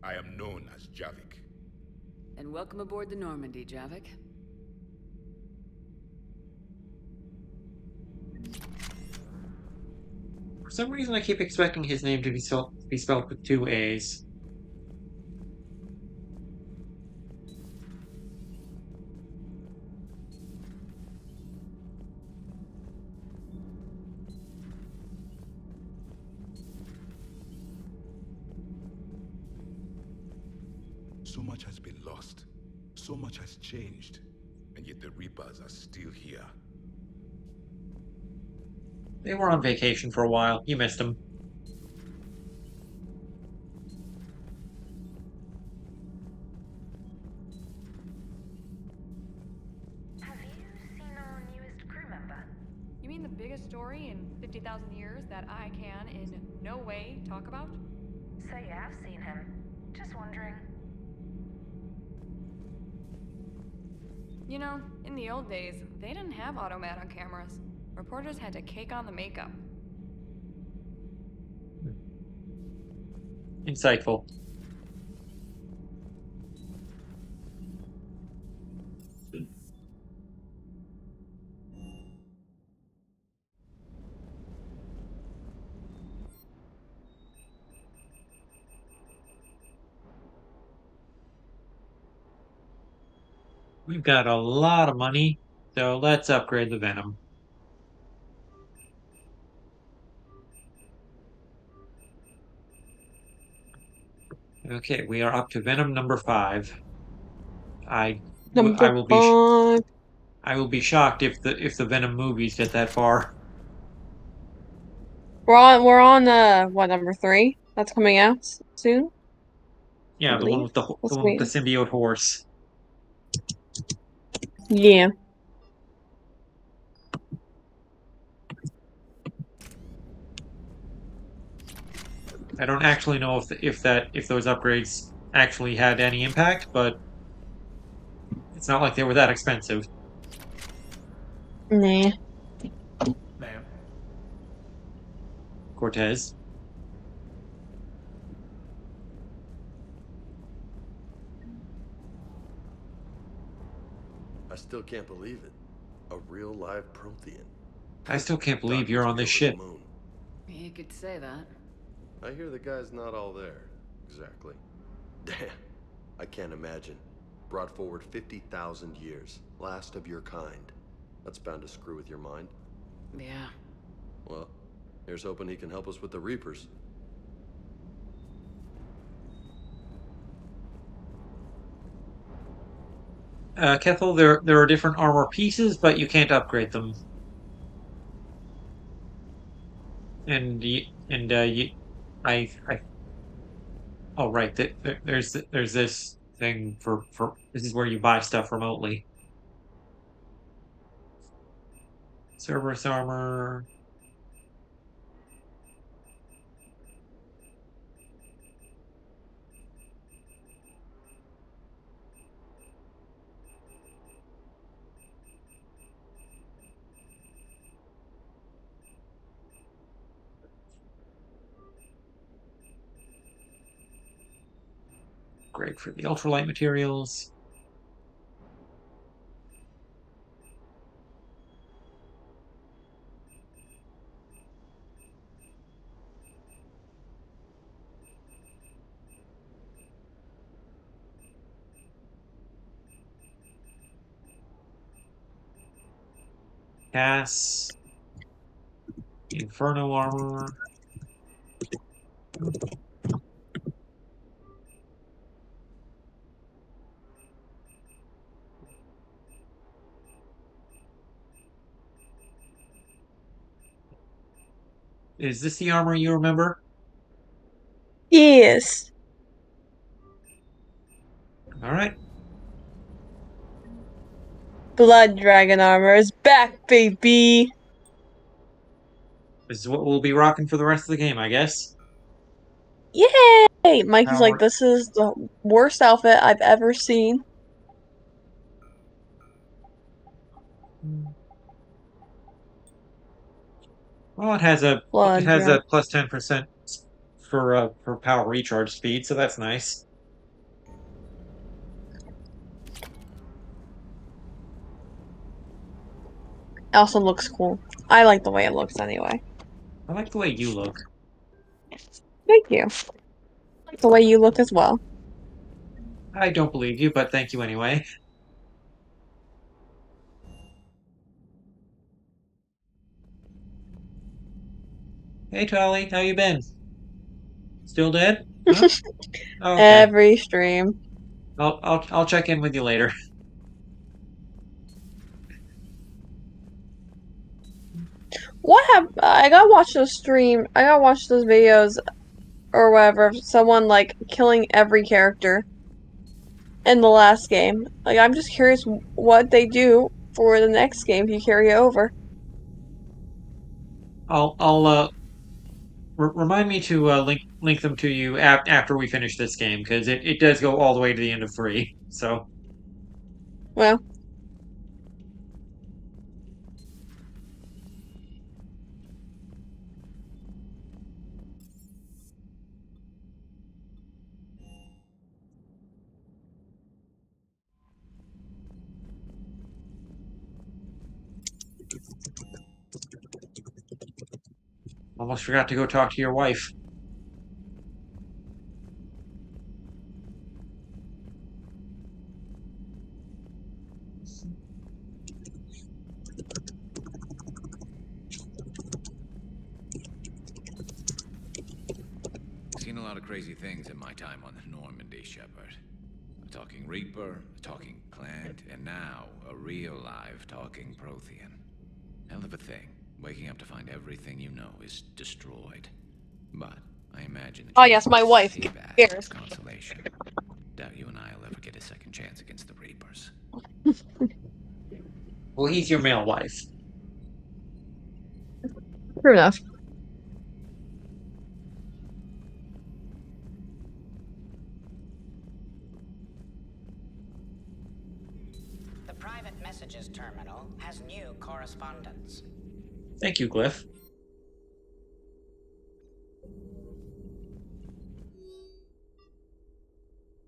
I am known as Javik. And welcome aboard the Normandy, Javik. For some reason, I keep expecting his name to be spelled with two A's. So much has been lost. So much has changed. And yet the Reapers are still here. They were on vacation for a while. You missed them. Have you seen our newest crew member? You mean the biggest story in 50,000 years that I can, in no way, talk about? So you have seen him. Just wondering. You know, in the old days, they didn't have automat on cameras. Reporters had to cake on the makeup. Insightful. We've got a lot of money, so let's upgrade the Venom. Okay, we are up to Venom number 5. I will be Number 5. I will be shocked if the Venom movies get that far. We're on what, number 3? That's coming out soon. Yeah, the one with the symbiote horse. Yeah. I don't actually know if those upgrades actually had any impact, but it's not like they were that expensive. Nah. Ma'am. Cortez. I still can't believe it. A real live Prothean. I still can't believe you're on this ship. You could say that. I hear the guy's not all there. Exactly. Damn. I can't imagine. Brought forward 50,000 years. Last of your kind. That's bound to screw with your mind. Yeah. Well, here's hoping he can help us with the Reapers. Kethel, there are different armor pieces, but you can't upgrade them. Oh right, there's this thing for this is where you buy stuff remotely. Cerberus armor. Great for the ultralight materials. Gas. Inferno armor. Is this the armor you remember? Yes. All right. Blood Dragon armor is back, baby. This is what we'll be rocking for the rest of the game, I guess. Yay! Mikey's like, this is the worst outfit I've ever seen. Well, it has a plus 10% for power recharge speed, so that's nice. It also looks cool. I like the way it looks anyway. I like the way you look. Thank you. I like the way you look as well. I don't believe you, but thank you anyway. Hey, Tolly, how you been? Still dead? Huh? Oh, okay. Every stream. I'll check in with you later. I gotta watch those stream. I gotta watch those videos or whatever of someone like killing every character in the last game. I'm just curious what they do for the next game if you carry it over. I'll remind me to link them to you after we finish this game because it does go all the way to the end of 3. So Well, almost forgot to go talk to your wife. Seen a lot of crazy things in my time on the Normandy, Shepard. A talking Reaper, a talking plant, and now a real live talking Prothean. Hell of a thing. Waking up to find everything you know is destroyed. But I imagine that oh yes, my wife. Here's consolation. Doubt you and I'll ever get a second chance against the Reapers. Well, he's your male wife. True enough. The private messages terminal has new correspondence. Thank you, Glyph.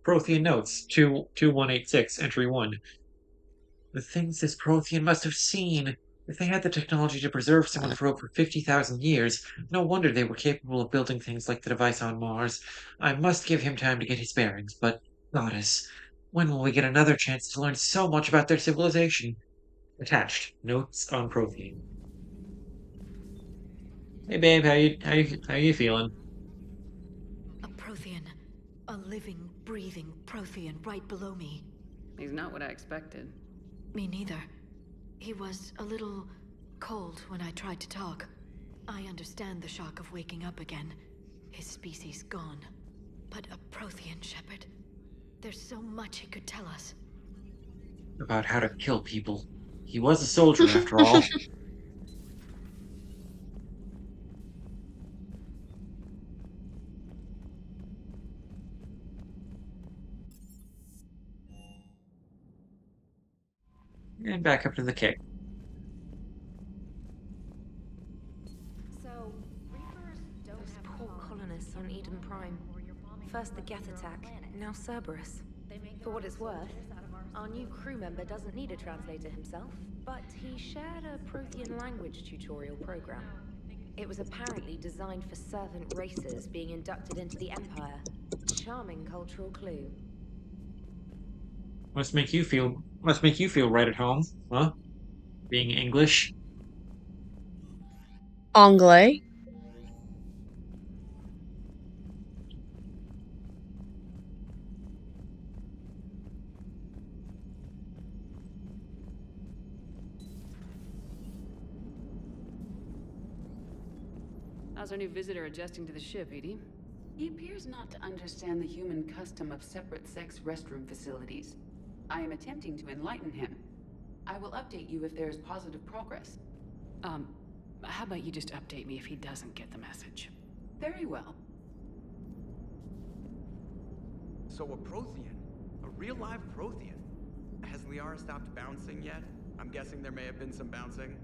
Prothean notes 2186, entry 1. The things this Prothean must have seen. If they had the technology to preserve someone for over 50,000 years, no wonder they were capable of building things like the device on Mars. I must give him time to get his bearings, but, Goddess, when will we get another chance to learn so much about their civilization? Attached, notes on Prothean. Hey babe, how you feeling? A Prothean. A living, breathing Prothean right below me. He's not what I expected. Me neither. He was a little cold when I tried to talk. I understand the shock of waking up again. His species gone. But a Prothean, Shepard. There's so much he could tell us. About how to kill people. He was a soldier after all. And back up to the cake. So, Reapers don't those poor colonists on Eden Prime. First the Geth attack, now Cerberus. For what it's worth, our new crew member doesn't need a translator himself, but he shared a Prothean language tutorial program. It was apparently designed for servant races being inducted into the Empire. Charming cultural clue. Must make you feel right at home, huh? Being English. Anglais. How's our new visitor adjusting to the ship, Edie? He appears not to understand the human custom of separate-sex restroom facilities. I am attempting to enlighten him. I will update you if there is positive progress. How about you just update me if he doesn't get the message? Very well. So a Prothean? A real live Prothean? Has Liara stopped bouncing yet? I'm guessing there may have been some bouncing.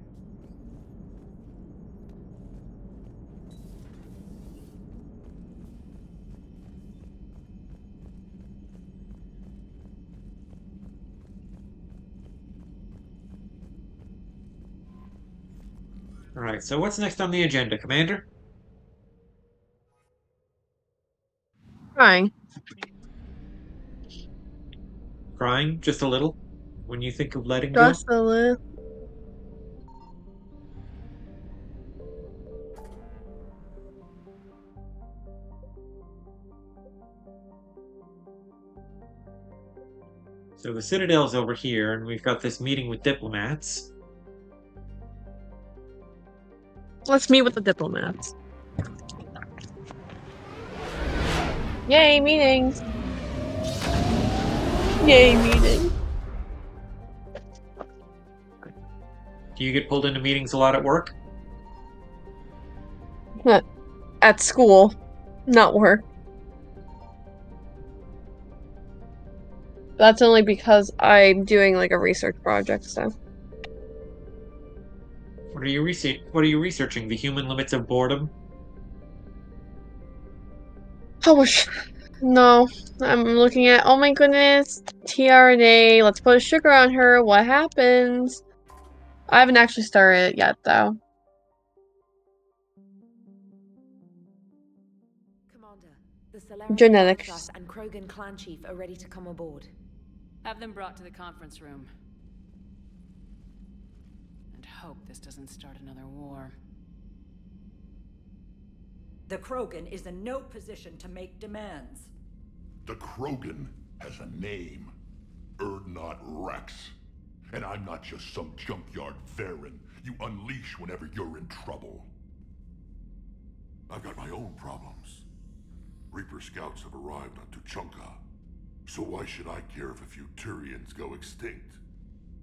Alright, so what's next on the agenda, Commander? Crying. Crying? Just a little? When you think of letting go? Just a little. So the Citadel's over here, and we've got this meeting with diplomats. Let's meet with the diplomats. Yay, meetings! Yay, meeting! Do you get pulled into meetings a lot at work? At school, not work. That's only because I'm doing like a research project, so. What are you researching? The human limits of boredom? Oh, no. I'm looking at, oh my goodness, tRNA, let's put a sugar on her, what happens? I haven't actually started it yet, though. Commander, the Solarian Genetics. and Krogan clan chief are ready to come aboard. Have them brought to the conference room. And hope this doesn't start another war. The Krogan is in no position to make demands. The Krogan has a name. Urdnot Rex. And I'm not just some junkyard Varen you unleash whenever you're in trouble. I've got my own problems. Reaper scouts have arrived on Tuchanka. So why should I care if a few Turians go extinct?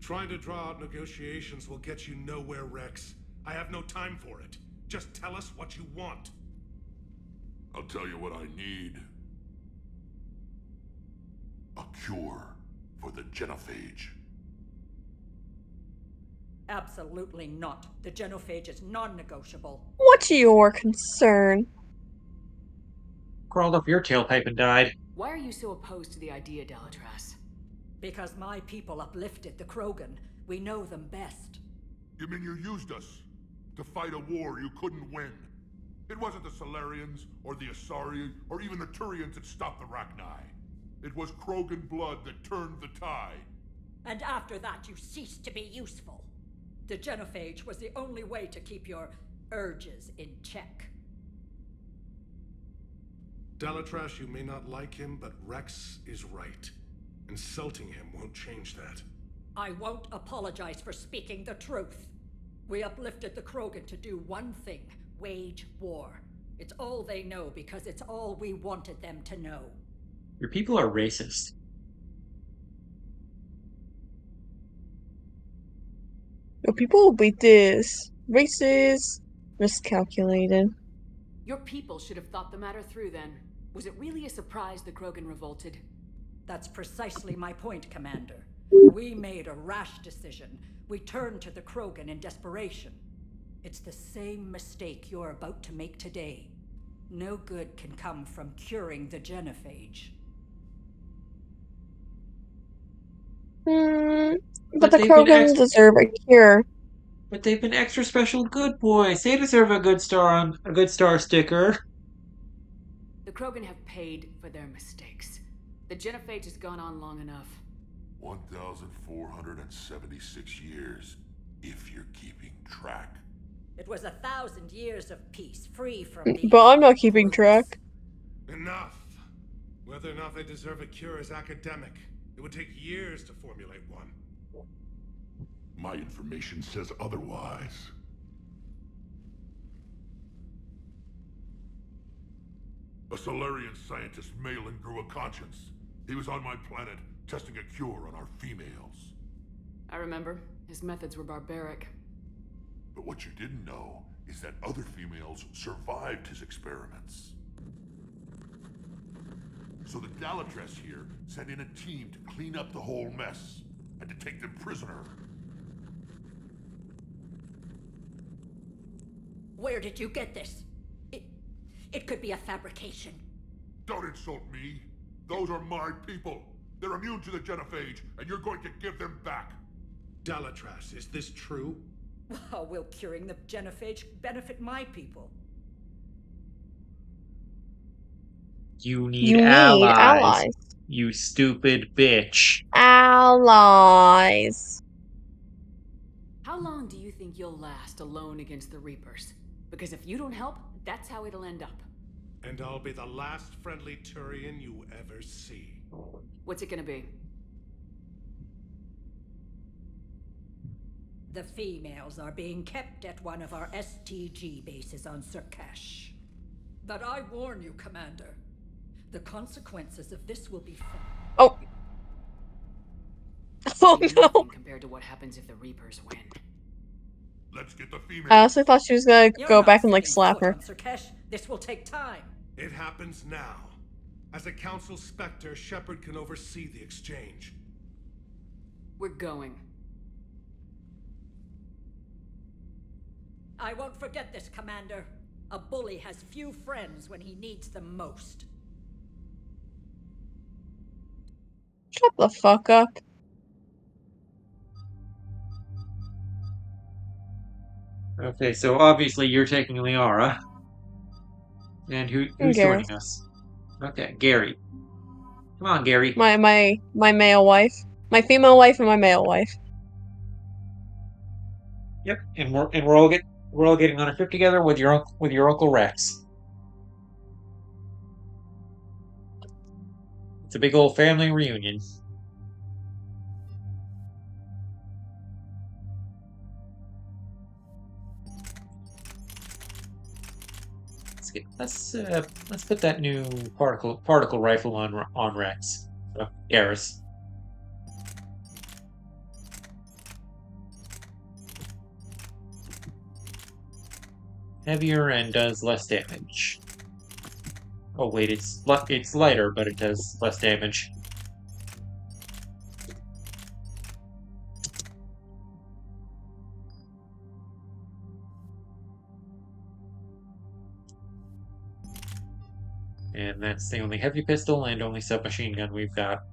Trying to draw out negotiations will get you nowhere, Rex. I have no time for it. Just tell us what you want. I'll tell you what I need. A cure for the genophage. Absolutely not. The genophage is non-negotiable. What's your concern? Crawled up your tailpipe and died. Why are you so opposed to the idea, Delatras? Because my people uplifted the Krogan. We know them best. You mean you used us to fight a war you couldn't win? It wasn't the Solarians, or the Asari, or even the Turians that stopped the Rachni. It was Krogan blood that turned the tide. And after that, you ceased to be useful. The genophage was the only way to keep your urges in check. Delatras, you may not like him, but Rex is right. Insulting him won't change that. I won't apologize for speaking the truth. We uplifted the Krogan to do one thing: wage war. It's all they know because it's all we wanted them to know. Your people are racist. Your people will be this. Racist. Miscalculated. Your people should have thought the matter through then. Was it really a surprise the Krogan revolted? That's precisely my point, Commander. We made a rash decision. We turned to the Krogan in desperation. It's the same mistake you're about to make today. No good can come from curing the genophage. But the Krogans deserve a cure. But they've been extra special good boys. They deserve a good star sticker. The Krogan have paid for their mistakes. The genophage has gone on long enough. 1,476 years, if you're keeping track. It was 1,000 years of peace, free from these... But I'm not keeping track. Enough! Whether or not they deserve a cure is academic. It would take years to formulate one. My information says otherwise. A Solarian scientist, Malin, grew a conscience. He was on my planet, testing a cure on our females. I remember. His methods were barbaric. But what you didn't know is that other females survived his experiments. So the Delatras here sent in a team to clean up the whole mess, and to take them prisoner. Where did you get this? It could be a fabrication. Don't insult me. Those are my people. They're immune to the genophage, and you're going to give them back. Delatras, is this true? How will curing the genophage benefit my people? You need allies. You stupid bitch. Allies. How long do you think you'll last alone against the Reapers? Because if you don't help, that's how it'll end up. And I'll be the last friendly Turian you ever see. What's it gonna be? The females are being kept at one of our STG bases on Surkash. But I warn you, Commander. The consequences of this will be felt. Oh. Oh no. Compared to what happens if the Reapers win. Let's get the female. I honestly thought she was gonna You're go not back and like setting slap foot her. on Surkesh. This will take time. It happens now. As a council specter, Shepard can oversee the exchange. We're going. I won't forget this, Commander. A bully has few friends when he needs them most. Shut the fuck up. Okay, so obviously you're taking Liara. And who's joining us? Okay, Gary. Come on, Gary. My male wife. My female wife and my male wife. Yep, and we're all getting on a trip together with your Uncle Rex. It's a big old family reunion. Let's put that new particle rifle on Rex. Garrus. Heavier and does less damage. Oh wait, it's lighter, but it does less damage. And that's the only heavy pistol and only submachine gun we've got.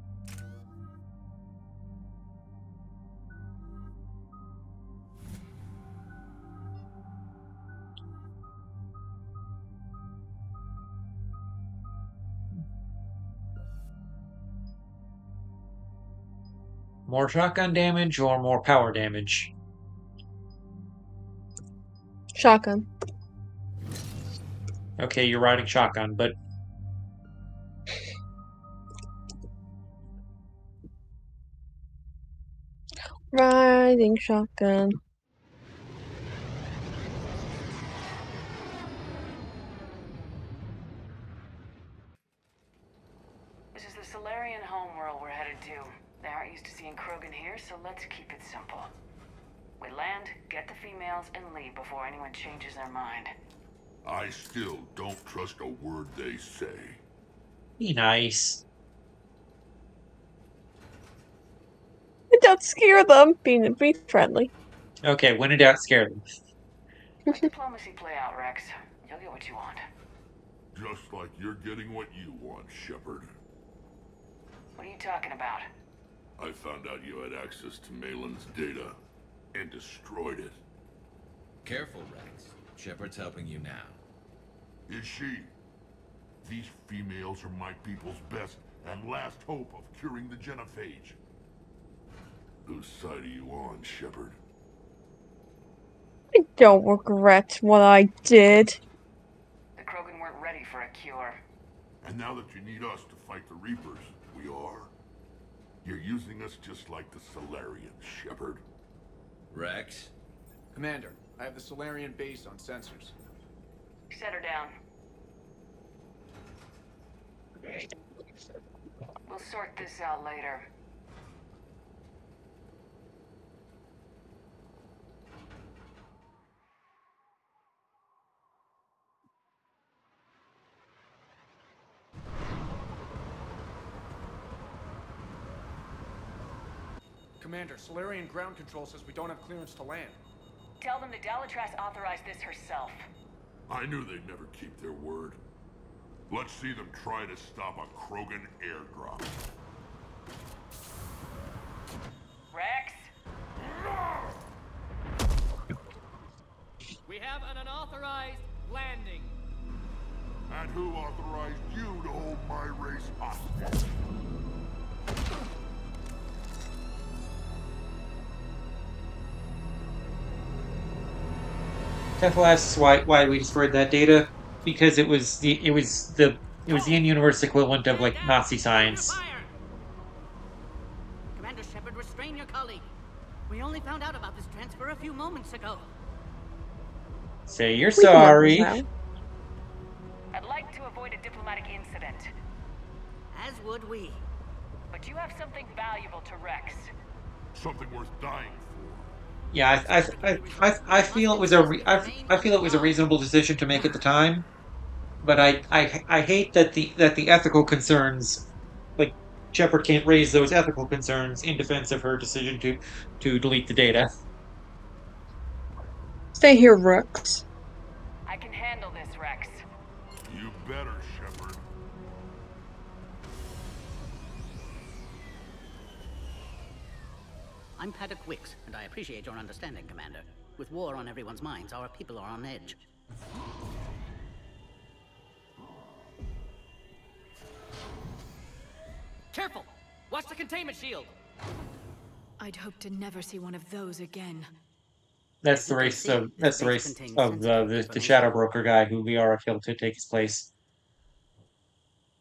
More shotgun damage or more power damage? Shotgun. Okay, you're riding shotgun, but Riding shotgun. This is the Solarian homeworld we're headed to. They aren't used to seeing Krogan here, so let's keep it simple. We land, get the females, and leave before anyone changes their mind. I still don't trust a word they say. Be nice. Don't scare them. Be friendly. Okay, when in doubt, scare them. Let diplomacy play out, Rex. You'll get what you want. Just like you're getting what you want, Shepard. What are you talking about? I found out you had access to Malin's data and destroyed it. Careful, Rex. Shepard's helping you now. Is she? These females are my people's best and last hope of curing the genophage. Whose side are you on, Shepard? I don't regret what I did. The Krogan weren't ready for a cure. And now that you need us to fight the Reapers, we are. You're using us just like the Solarians, Shepard. Rex? Commander, I have the Solarian base on sensors. Set her down. We'll sort this out later. Commander, Solarian ground control says we don't have clearance to land. Tell them that Dalatrass authorized this herself. I knew they'd never keep their word. Let's see them try to stop a Krogan airdrop. Rex? We have an unauthorized landing. And who authorized you to hold my race hostage? Tethel asks why we destroyed that data, because it was the in-universe equivalent of like Nazi science. Commander Shepard, restrain your colleague. We only found out about this transfer a few moments ago. Say you're sorry. I'd like to avoid a diplomatic incident. As would we. But you have something valuable to Rex. Something worth dying Yeah, I feel it was I feel it was a reasonable decision to make at the time, but I hate that the ethical concerns, like Shepard can't raise those ethical concerns in defense of her decision to delete the data. Stay here, Rooks. I can handle this, Rex. You better, Shepard. I'm Paddock Wicks, and I appreciate your understanding, Commander. With war on everyone's minds, our people are on edge. Careful! Watch the containment shield! I'd hope to never see one of those again. That's the race of the Shadow Broker guy who Liara killed to take his place.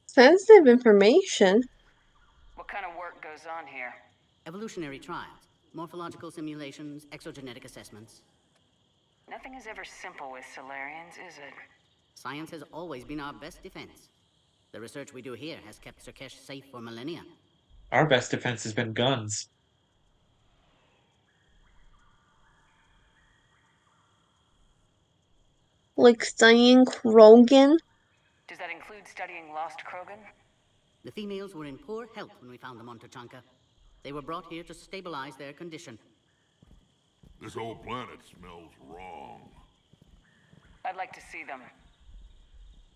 Sensitive information? What kind of work goes on here? Evolutionary trials, morphological simulations, exogenetic assessments. Nothing is ever simple with Solarians, is it? Science has always been our best defense. The research we do here has kept Surkesh safe for millennia. Our best defense has been guns. Like studying Krogan? Does that include studying Lost Krogan? The females were in poor health when we found them on Tuchanka. They were brought here to stabilize their condition. This whole planet smells wrong. I'd like to see them.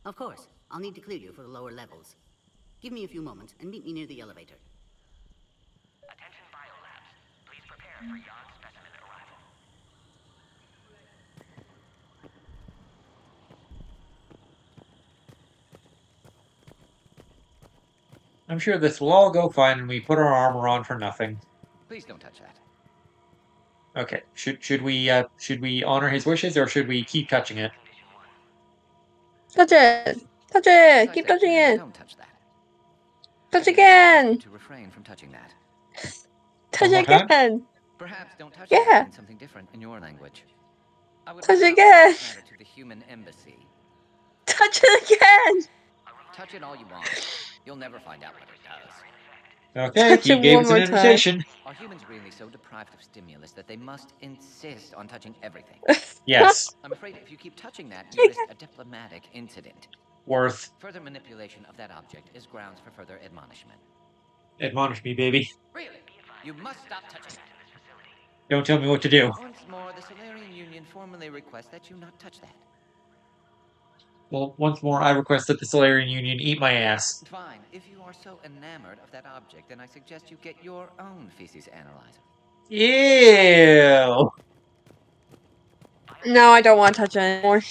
Of course. I'll need to clear you for the lower levels. Give me a few moments and meet me near the elevator. Attention biolabs. Please prepare for yon specimen arrival. I'm sure this will all go fine and we put our armor on for nothing. Please don't touch that. Okay. Should we honor his wishes or should we keep touching it? Touch it! Touch it! Keep touching it! Don't touch that. Touch again! To refrain from touching that. Touch again! Perhaps don't touch Yeah. it in something different in your language. I would Touch refer again! this matter to the human embassy. Touch it again! Touch it all you want. You'll never find out what it does. Okay, he gave us an invitation. Are humans really so deprived of stimulus that they must insist on touching everything? Yes. I'm afraid if you keep touching that, you risk a diplomatic incident. Worth. Further manipulation of that object is grounds for further admonishment. Admonish me, baby. Really? You must stop touching that. Don't tell me what to do. Once more, the Solarian Union formally requests that you not touch that. Well, once more, I request that the Solarian Union eat my ass. Fine. If you are so enamored of that object, then I suggest you get your own feces analyzer. Ew. No, I don't want to touch it anymore.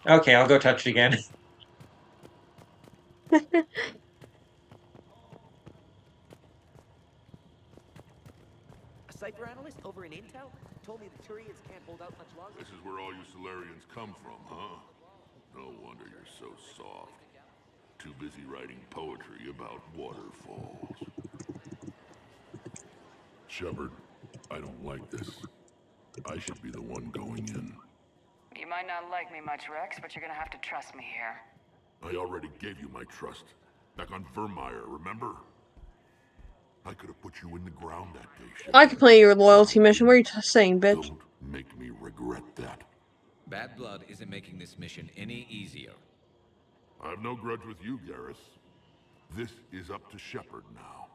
Okay, I'll go touch it again. A cipher analyst over in Intel told me the Turians can't hold out much longer. This is where all you Solarians come from, huh? No wonder you're so soft. Too busy writing poetry about waterfalls. Shepard, I don't like this. I should be the one going in. You might not like me much, Rex, but you're gonna have to trust me here. I already gave you my trust. Back on Vermeer, remember? I could have put you in the ground that day, Shepard. I could play your loyalty mission. What are you saying, bitch? Don't make me regret that. Bad blood isn't making this mission any easier. I have no grudge with you, Garrus. This is up to Shepard now.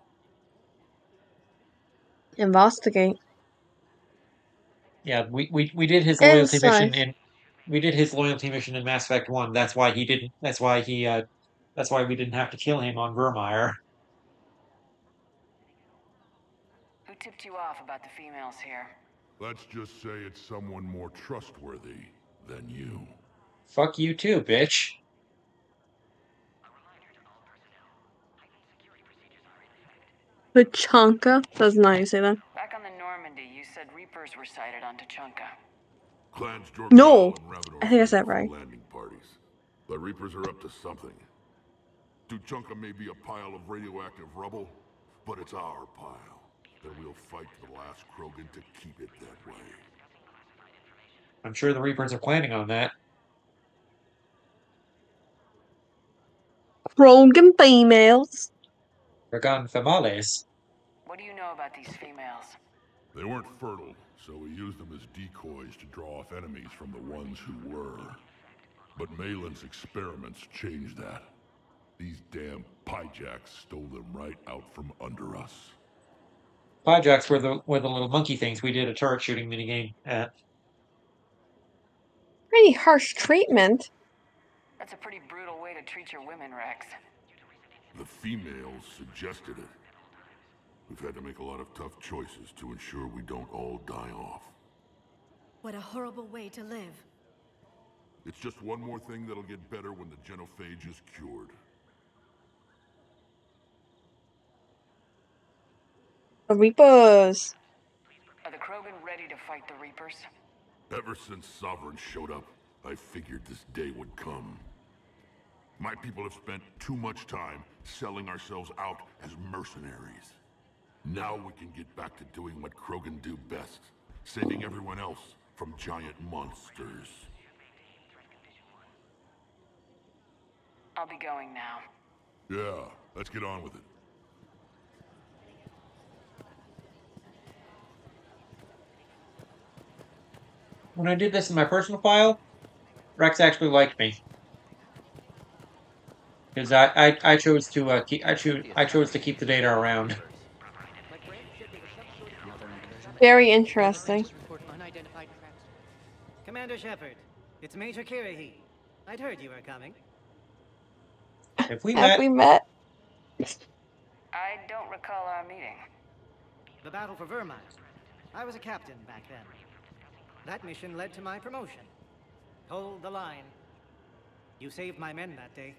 Investigate. Yeah, we did his loyalty mission in Mass Effect 1. That's why we didn't have to kill him on Vermeer. Who tipped you off about the females here? Let's just say it's someone more trustworthy than you. Fuck you too, bitch. Tuchanka? That's not how you say that. Back on the Normandy, you said Reapers were sighted on Tuchanka. Clans No! I think I said it right. Landing parties. The Reapers are up to something. Tuchanka may be a pile of radioactive rubble, but it's our pile. And we'll fight to the last Krogan to keep it that way. I'm sure the Reapers are planning on that. Krogan females. Dragon females. What do you know about these females? They weren't fertile, so we used them as decoys to draw off enemies from the ones who were. But Malin's experiments changed that. These damn Pyjaks stole them right out from under us. Pyjaks were the little monkey things we did a turret shooting minigame at. Pretty harsh treatment. That's a pretty brutal way to treat your women, Rex. The females suggested it. We've had to make a lot of tough choices to ensure we don't all die off. What a horrible way to live. It's just one more thing that'll get better when the genophage is cured. The Reapers. Are the Krogan ready to fight the Reapers? Ever since Sovereign showed up, I figured this day would come. My people have spent too much time selling ourselves out as mercenaries. Now we can get back to doing what Krogan do best, saving everyone else from giant monsters. I'll be going now. Yeah, let's get on with it. When I did this in my personal file, Rex actually liked me. Because I chose to keep the data around. Very interesting. Commander Shepard, it's Major Kirahi. I'd heard you were coming. Have we met? I don't recall our meeting. The battle for Vermine. I was a captain back then. That mission led to my promotion. Hold the line. You saved my men that day.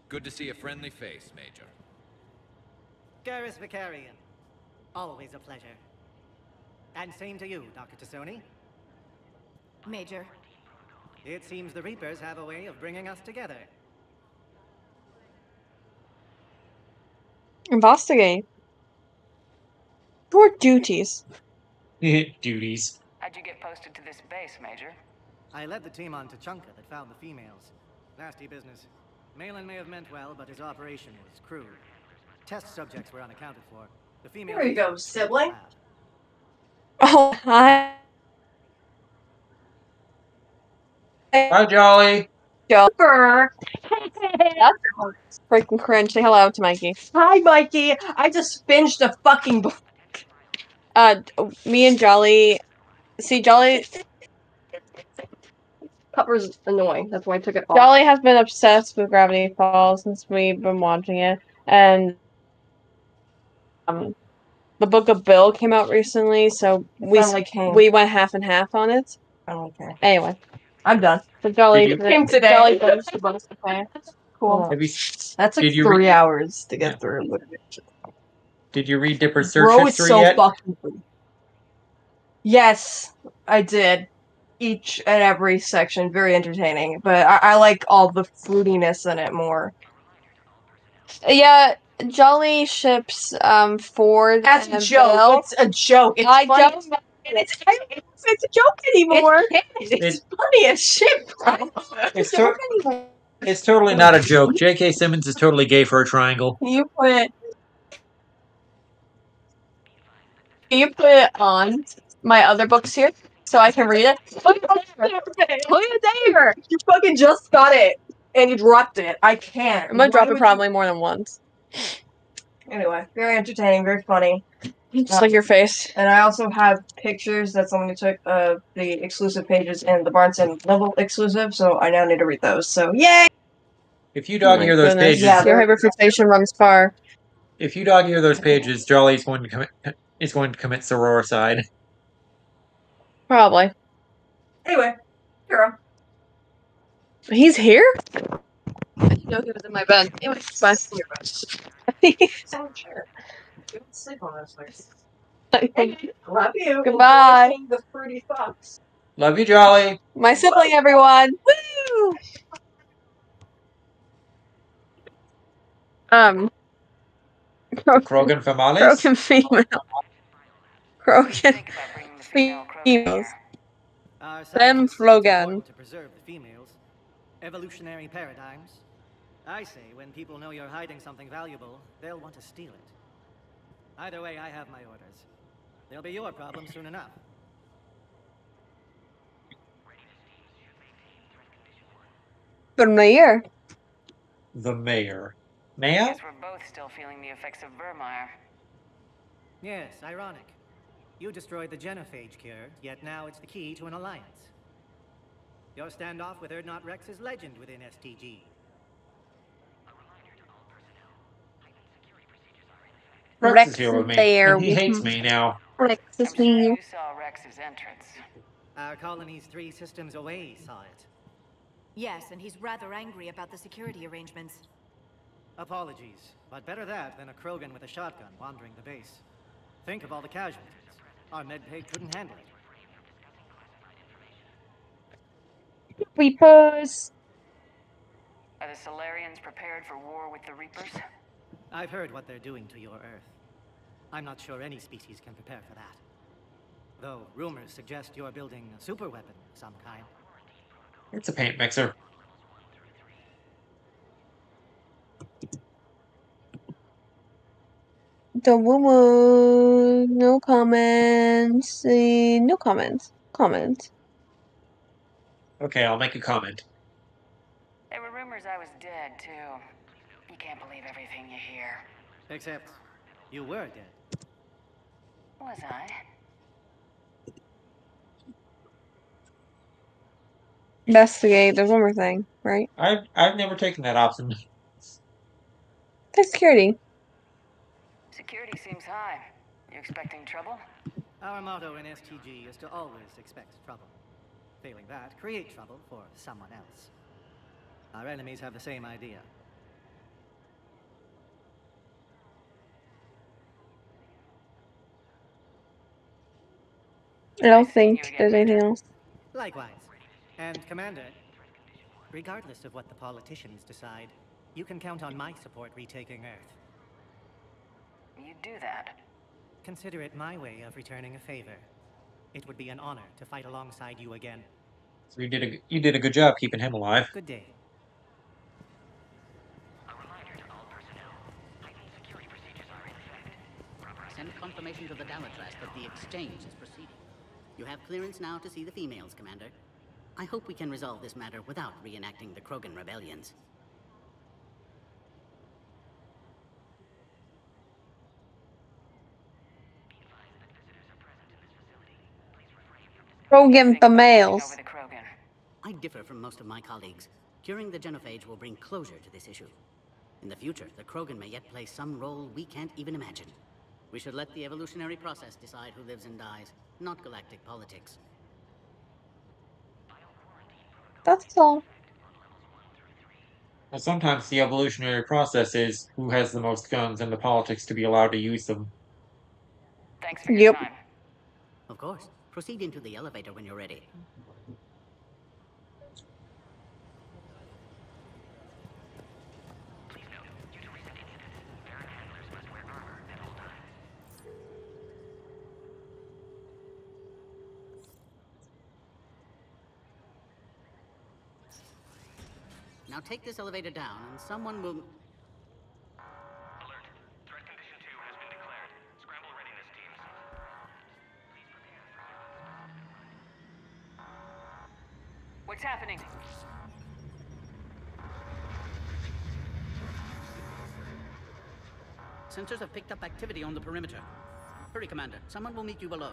Good to see a friendly face, Major. Garrus Vicarian. Always a pleasure. And same to you, Dr. Tassoni. Major. It seems the Reapers have a way of bringing us together. Investigate. Your duties. Duties. How'd you get posted to this base, Major? I led the team on Tachanka that found the females. Nasty business. Malin may have meant well, but his operation was crude. Test subjects were unaccounted for. The females... There you go, sibling. Oh, hi. Hi, Jolly. Joker. That's freaking cringe. Say hello to Mikey. Hi, Mikey. I just binged a fucking book. Me and Jolly. See, Jolly. Cover's annoying. That's why I took it off. Jolly has been obsessed with Gravity Falls since we've been watching it, and the Book of Bill came out recently, so we went half and half on it. Okay. Anyway, I'm done. So Jolly came today. Jolly finished the book. Okay. Cool. That's like 3 hours to get through. Did you read Dipper's Search Bro, it's History so yet? fucking good. Yes, I did. Each and every section, very entertaining. But I like all the fruitiness in it more. Yeah, Jolly ships Ford. That's and a joke. Bill. It's a joke. It's I funny. don't. It's a joke anymore. It's funny as shit, bro. It's totally not a joke. J.K. Simmons is totally gay for a triangle. You put on my other books here so I can read it? Look at there! You fucking just got it and you dropped it. I can't. I'm gonna drop it probably more than once. Anyway, very entertaining, very funny. Just like your face. And I also have pictures that someone took of the exclusive pages in the Barnes & Noble exclusive, so I now need to read those. So, yay! If you dog ear those pages, your hyperfixation runs far. If you dog ear those pages, Jolly's going to commit sororicide. Probably. Anyway, hero. He's here? I didn't know he was in my bed. Anyway, bye. Sure. You don't sleep on those things. Love you. Goodbye. The fruity fox. Love you, Jolly. My sibling, everyone. Woo! Krogan Females? Krogan female. Krogan females. Them Flogan. To preserve the females. Evolutionary paradigms. I say when people know you're hiding something valuable, they'll want to steal it. Either way, I have my orders. They'll be your problem soon enough. The mayor. The mayor. Maya? Guess we're both still feeling the effects of Vermeer. Yes, ironic. You destroyed the genophage cure, yet now it's the key to an alliance. Your standoff with Erdnot Rex is legend within STG. Rex is here with me, and he hates me now. Rex is I'm sure here. you saw Rex's entrance. Our colony's 3 systems away saw it. Yes, and he's rather angry about the security arrangements. Apologies, but better that than a Krogan with a shotgun wandering the base. Think of all the casualties. Our medbay couldn't handle it. Reapers. Are the Solarians prepared for war with the Reapers? I've heard what they're doing to your Earth. I'm not sure any species can prepare for that. Though rumors suggest you're building a superweapon of some kind. It's a paint mixer. The woman. No comments. No comments. Comments. Okay, I'll make a comment. There were rumors I was dead, too. You can't believe everything you hear. Except, you were dead. Was I? Investigate. There's one more thing, right? I've never taken that option. Take security. Security seems high. You expecting trouble? Our motto in STG is to always expect trouble. Failing that, create trouble for someone else. Our enemies have the same idea. I don't think there's anything else. Likewise. And Commander, regardless of what the politicians decide, you can count on my support retaking Earth. You do that. Consider it my way of returning a favor. It would be an honor to fight alongside you again. So you did a good job keeping him alive. Good day. Send confirmation to the Dalatrash that the exchange is proceeding. You have clearance now to see the females, Commander. I hope we can resolve this matter without reenacting the Krogan rebellions. Krogan the males. I differ from most of my colleagues. Curing the genophage will bring closure to this issue. In the future, the Krogan may yet play some role we can't even imagine. We should let the evolutionary process decide who lives and dies, not galactic politics. That's all. And sometimes the evolutionary process is who has the most guns and the politics to be allowed to use them. Thanks for your time. Of course. Proceed into the elevator when you're ready. Now take this elevator down and someone will... What's happening? Sensors have picked up activity on the perimeter. Hurry, Commander. Someone will meet you below.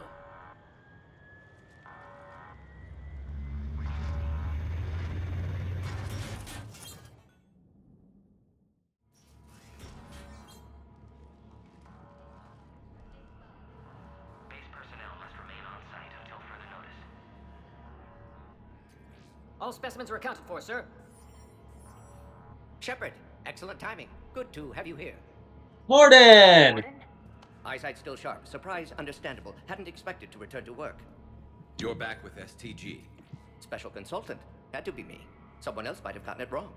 All specimens are accounted for, sir. Shepard, excellent timing. Good to have you here. Morden! Eyesight still sharp. Surprise understandable. Hadn't expected to return to work. You're back with STG. Special consultant. Had to be me. Someone else might have gotten it wrong.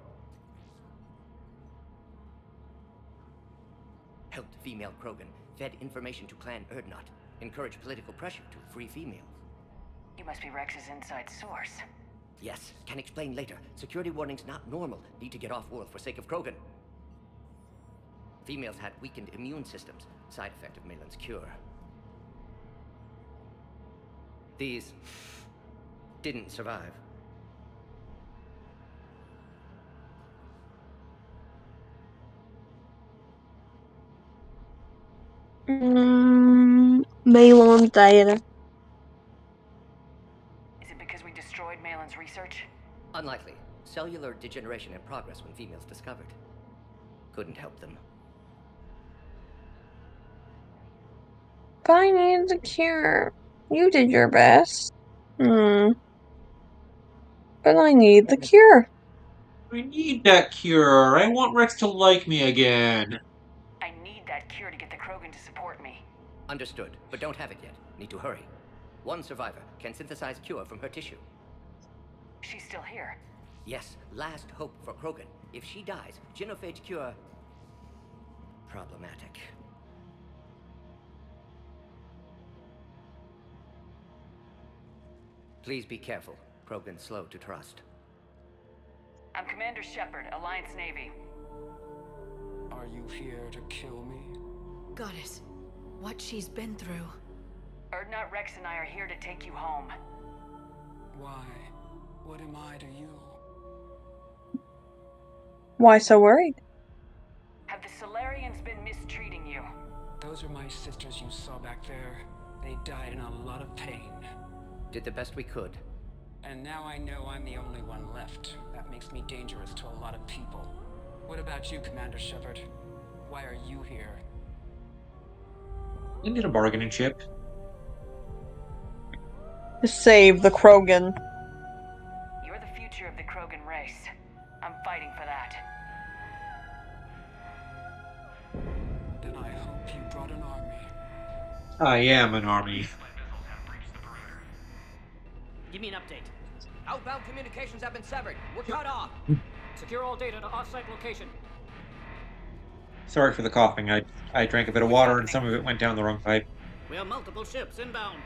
Helped female Krogan. Fed information to Clan Erdnot. Encouraged political pressure to free females. You must be Rex's inside source. Yes, can explain later. Security warnings not normal. Need to get off-world for sake of Krogan. Females had weakened immune systems. Side effect of Malin's cure. These didn't survive. Malon's dead. Is it because we destroyed Malin's research? Unlikely. Cellular degeneration in progress when females discovered. Couldn't help them. I need the cure. You did your best. But I need the cure. I need that cure. I want Rex to like me again. I need that cure to get the Krogan to support me. Understood, but don't have it yet. Need to hurry. One survivor can synthesize cure from her tissue. She's still here. Yes, last hope for Krogan. If she dies, genophage cure... problematic. Please be careful. Krogan's slow to trust. I'm Commander Shepard, Alliance Navy. Are you here to kill me? Goddess, what she's been through. Erdnot, Rex, and I are here to take you home. Why? What am I to you? Why so worried? Have the Solarians been mistreating you? Those are my sisters you saw back there. They died in a lot of pain. Did the best we could. And now I know I'm the only one left. That makes me dangerous to a lot of people. What about you, Commander Shepard? Why are you here? I need a bargaining chip. To save the Krogan. You're the future of the Krogan race. I'm fighting for that. Then I hope you brought an army. I am an army. Give me an update. Outbound communications have been severed. We're cut off. Secure all data to off-site location. Sorry for the coughing. I drank a bit of water and some of it went down the wrong pipe. We have multiple ships inbound.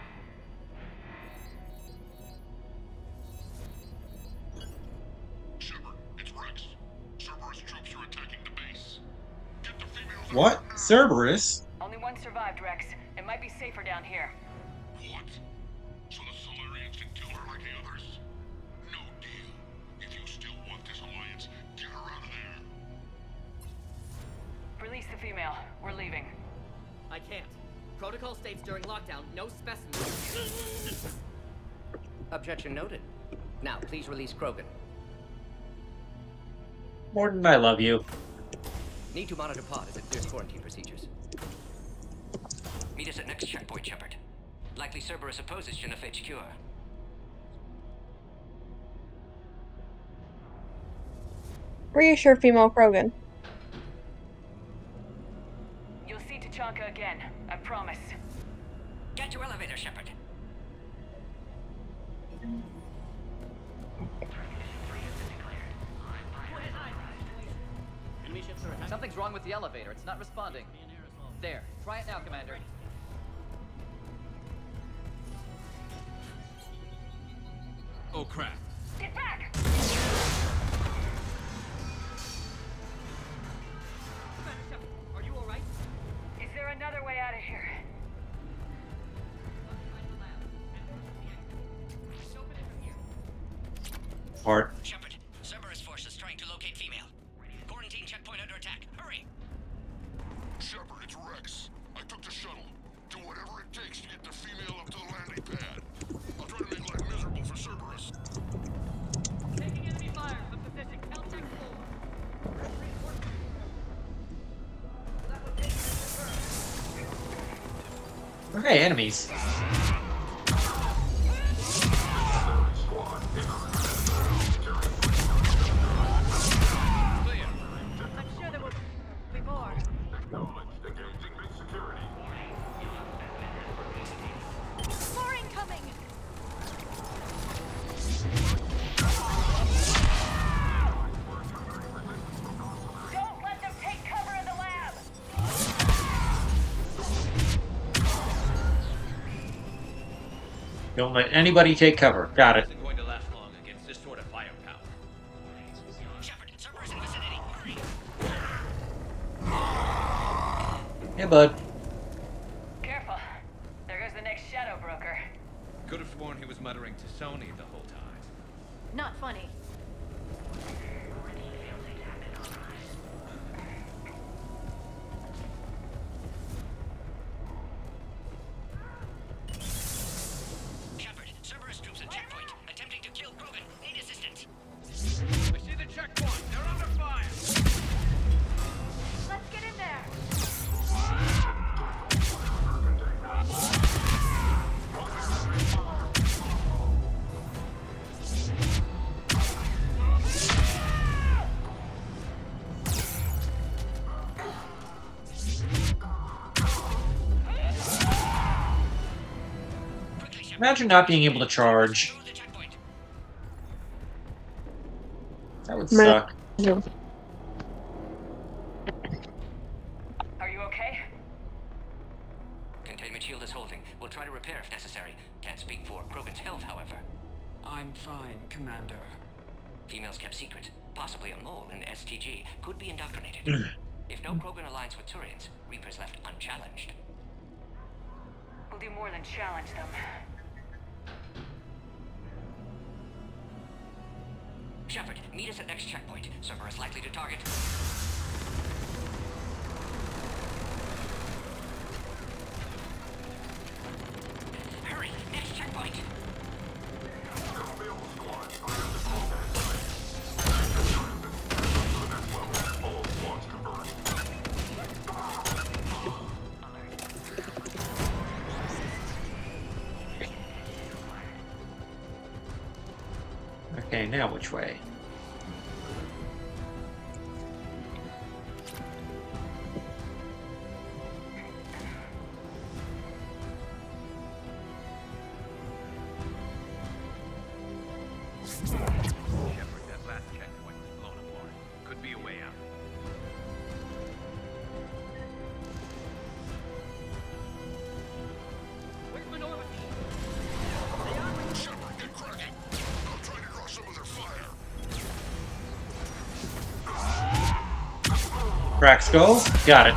Shepard, it's Rex. Cerberus troops are attacking the base. Get the females. What? Cerberus? Only one survived, Rex. It might be safer down here. What? So the Solarians can kill her like the others? No deal. If you still want this alliance, get her out of there. Release the female. We're leaving. I can't. Protocol states during lockdown, no specimens. Objection noted. Now, please release Krogan. Morden, I love you. Need to monitor pod as it clears quarantine procedures. Meet us at next checkpoint, Shepard. Likely Cerberus opposes genophage cure. Reassure female Krogan. You'll see Tachanka again. I promise. Get to elevator, Shepard. Something's wrong with the elevator. It's not responding. There. Try it now, Commander. Oh, crap. Get back! Are you alright? Is there another way out of here? Hard. Shepard, Cerberus forces trying to locate female. Quarantine checkpoint under attack. Hurry! Shepard, it's Rex. I took the shuttle. Do whatever it takes to get the female up to the landing pad. I'll try to make life miserable for Cerberus. Taking enemy fire from position. Caltech 4. Okay, enemies. I'm sure there will be more. More incoming! Don't let them take cover in the lab! Don't let anybody take cover. Got it. Isn't going to last long against this sort of firepower. Shepard, Cerberus in vicinity. Hurry! Hey, bud. Careful. There goes the next shadow broker. Could have sworn he was muttering to Sony the whole time. Not funny. Imagine not being able to charge. That would suck. Are you okay? Containment shield is holding. We'll try to repair if necessary. Can't speak for Krogan's health, however. I'm fine, Commander. Females kept secret. Possibly a mole in STG. Could be indoctrinated. If no Krogan aligns with Turians, Reaper's left unchallenged. We'll do more than challenge them. Shepard, meet us at next checkpoint. Cerberus likely to target. Hurry, next checkpoint. Okay, now which way? Shepard, that last checkpoint was blown apart. Could be a way out. Where's Minority? Shepard, get cracking. I'm trying to draw some of their fire. Crack skulls? Got it.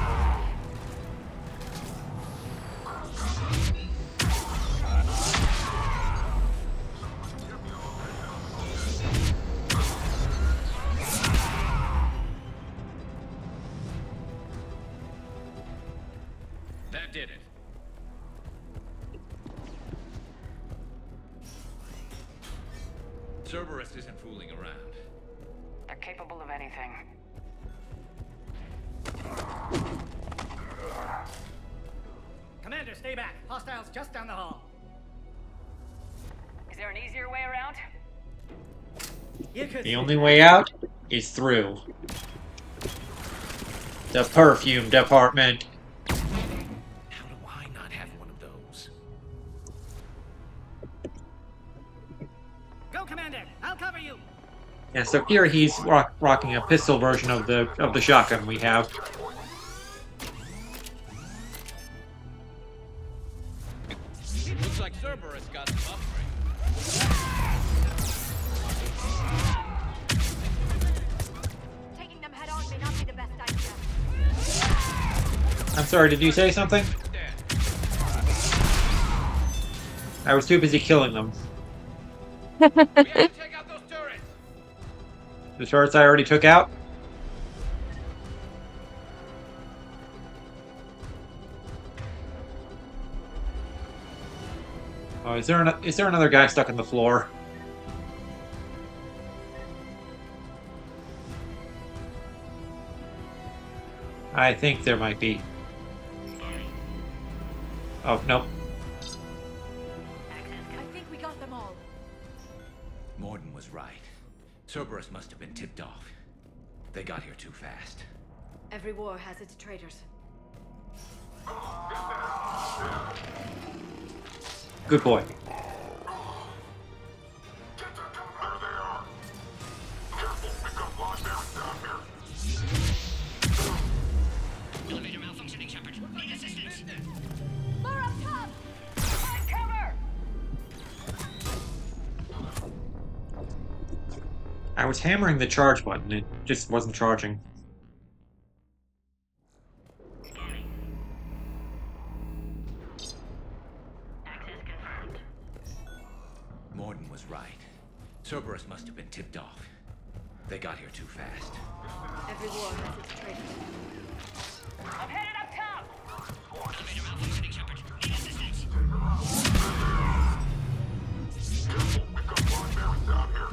That did it. Cerberus isn't fooling around. They're capable of anything. Commander, stay back. Hostiles just down the hall. Is there an easier way around? The only way out is through the perfume department. How do I not have one of those? Go, Commander. I'll cover you. Yeah, so here he's rocking a pistol version of the shotgun we have. Looks like Cerberus got some upgrade. Taking them head on may not be the best idea. I'm sorry, did you say something? I was too busy killing them. We have to take out those turrets. The turrets I already took out? Oh, is there another guy stuck in the floor? I think there might be. Oh, nope. I think we got them all. Morden was right. Cerberus must have been tipped off. They got here too fast. Every war has its traitors. Good boy. Elevator malfunctioning, Shepard. Need assistance. More up top! Find cover! I was hammering the charge button, it just wasn't charging. Morden was right. Cerberus must have been tipped off. They got here too fast. Every war has its traitors. I'm headed up top! Elevator malfunctioning, Shepard. Need assistance. We've got blind bears down here.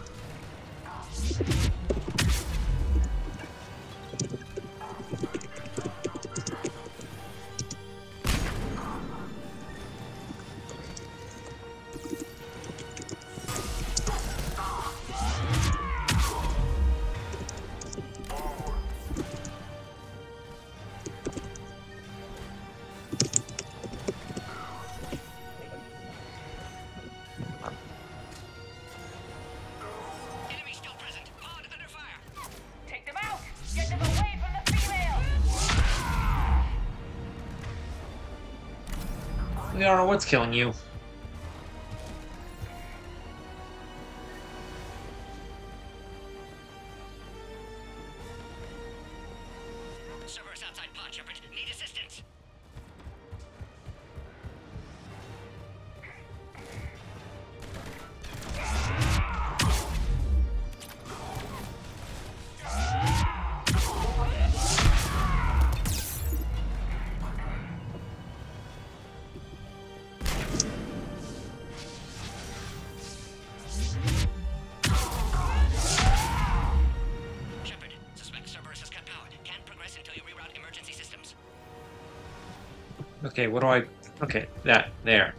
Liara, what's killing you? Servers outside pod, Shepard. Need assistance. Shepard, suspect Cerberus has cut power. Can't progress until you reroute emergency systems. Okay, what do I... Okay, that, there.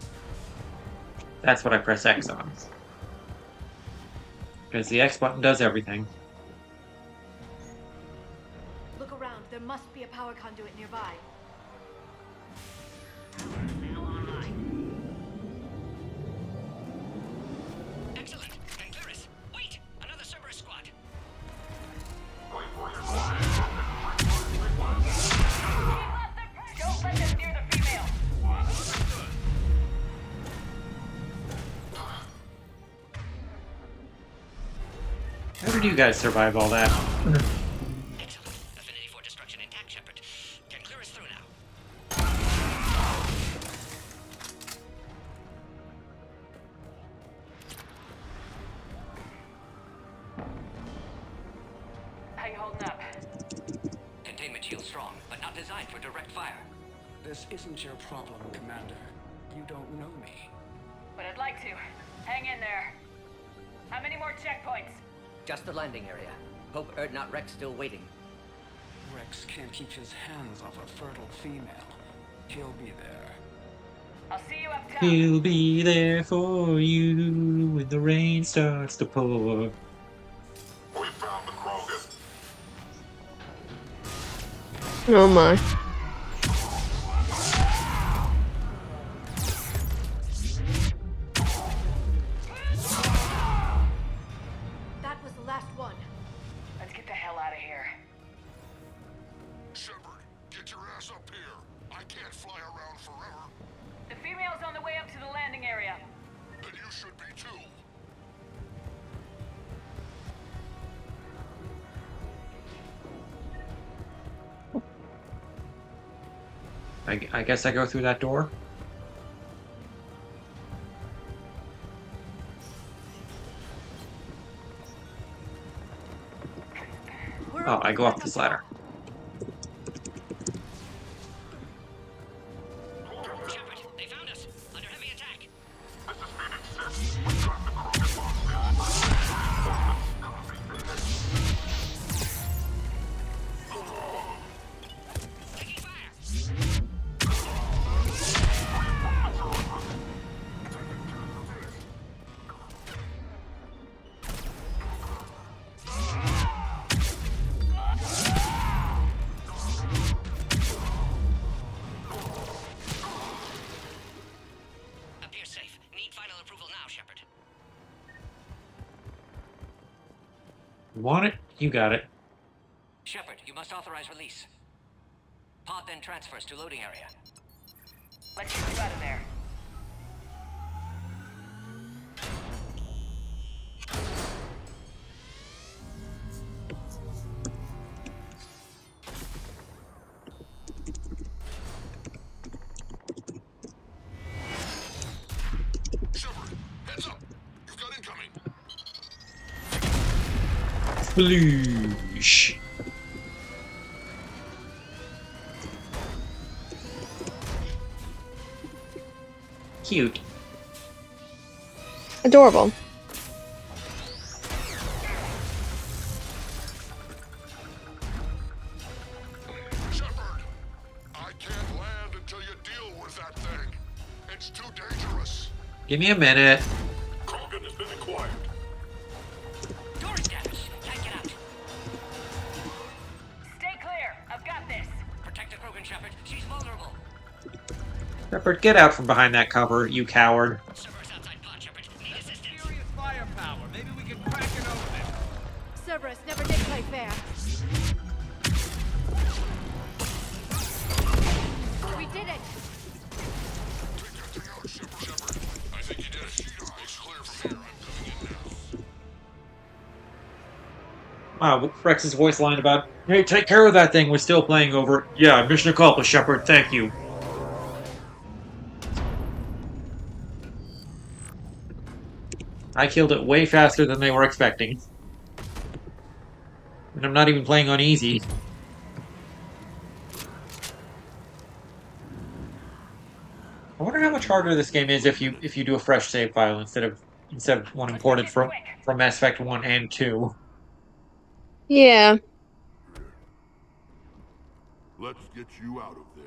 That's what I press X on. Because the X button does everything. Look around. There must be a power conduit nearby. Excellent. Clearance. Wait! Another Cerberus squad. Don't let them near the female. How did you guys survive all that? Excellent. Affinity for destruction intact, Shepard. Can clear us through now. How you holding up? Containment shield strong, but not designed for direct fire. This isn't your problem, Commander. You don't know me. But I'd like to. Hang in there. How many more checkpoints? Just the landing area. Hope Erdnot Rex still waiting. Rex can't keep his hands off a fertile female. He'll be there. I'll see you up top. He'll be there for you when the rain starts to pour. We found the Krogan. Oh my. That was the last one. Let's get the hell out of here. Shepard, get your ass up here. I can't fly around forever. The female's on the way up to the landing area. Then you should be too. I guess I go through that door? Oh, I go up this ladder. Shepard, they found us. Under heavy attack. Taking fire. Appears safe. Need final approval now, Shepard. Want it? You got it. Shepard, you must authorize release. Pod then transfers to loading area. Let's get you out of there. Shepard, heads up. You've got incoming. Sploosh. Cute. Adorable. Shepard, I can't land until you deal with that thing. It's too dangerous. Give me a minute. Krogan has been acquired. Door is damaged. Can't get out. Stay clear. I've got this. Protect the Krogan, Shepard. She's vulnerable. Shepard, get out from behind that cover, you coward. Cerberus outside pod, Shepard. Need assistance. Serious firepower. Maybe we can crack it open. Cerberus never did play fair. We did it! Wow, Rex's voice line about, hey, take care of that thing was still playing over. Yeah, mission accomplished, Shepard. Thank you. I killed it way faster than they were expecting. And I'm not even playing on easy. I wonder how much harder this game is if you do a fresh save file instead of one imported from Mass Effect 1 and 2. Yeah. Let's get you out of there.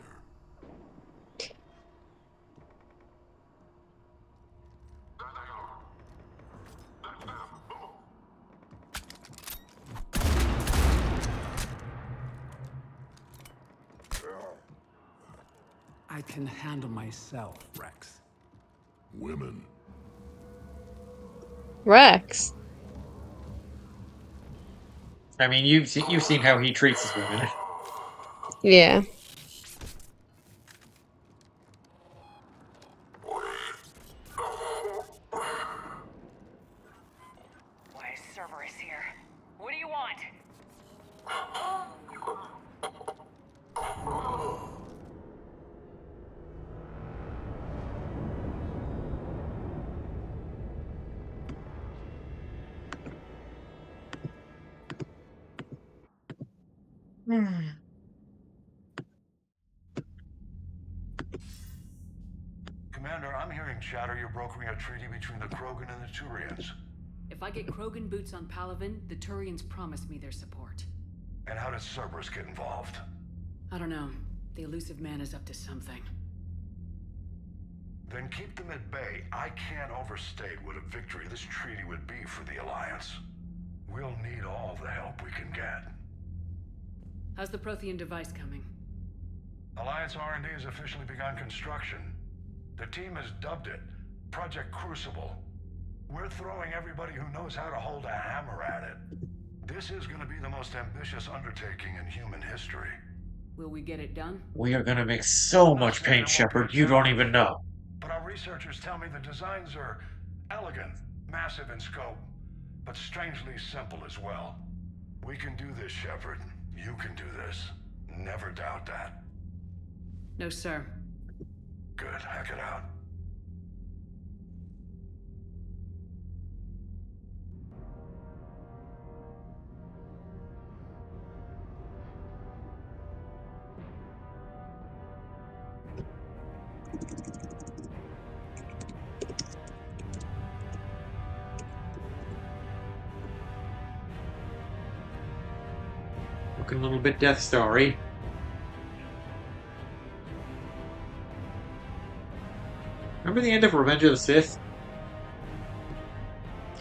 I can handle myself, Rex. Women. Rex. I mean, you've seen how he treats his women. Yeah. Why is Cerberus here? What do you want? Commander, I'm hearing chatter you're brokering a treaty between the Krogan and the Turians. If I get Krogan boots on Palaven, the Turians promise me their support. And how does Cerberus get involved? I don't know. The elusive man is up to something. Then keep them at bay. I can't overstate what a victory this treaty would be for the Alliance. We'll need all the help we can get. How's the Prothean device coming? Alliance R&D has officially begun construction. The team has dubbed it Project Crucible. We're throwing everybody who knows how to hold a hammer at it. This is going to be the most ambitious undertaking in human history. Will we get it done? We are gonna make so much paint, Shepard, you don't even know. But our researchers tell me the designs are elegant, massive in scope, but strangely simple as well. We can do this, Shepard. You can do this. Never doubt that. No, sir. Good, hack it out. Looking a little bit Death Star-y. Remember the end of Revenge of the Sith?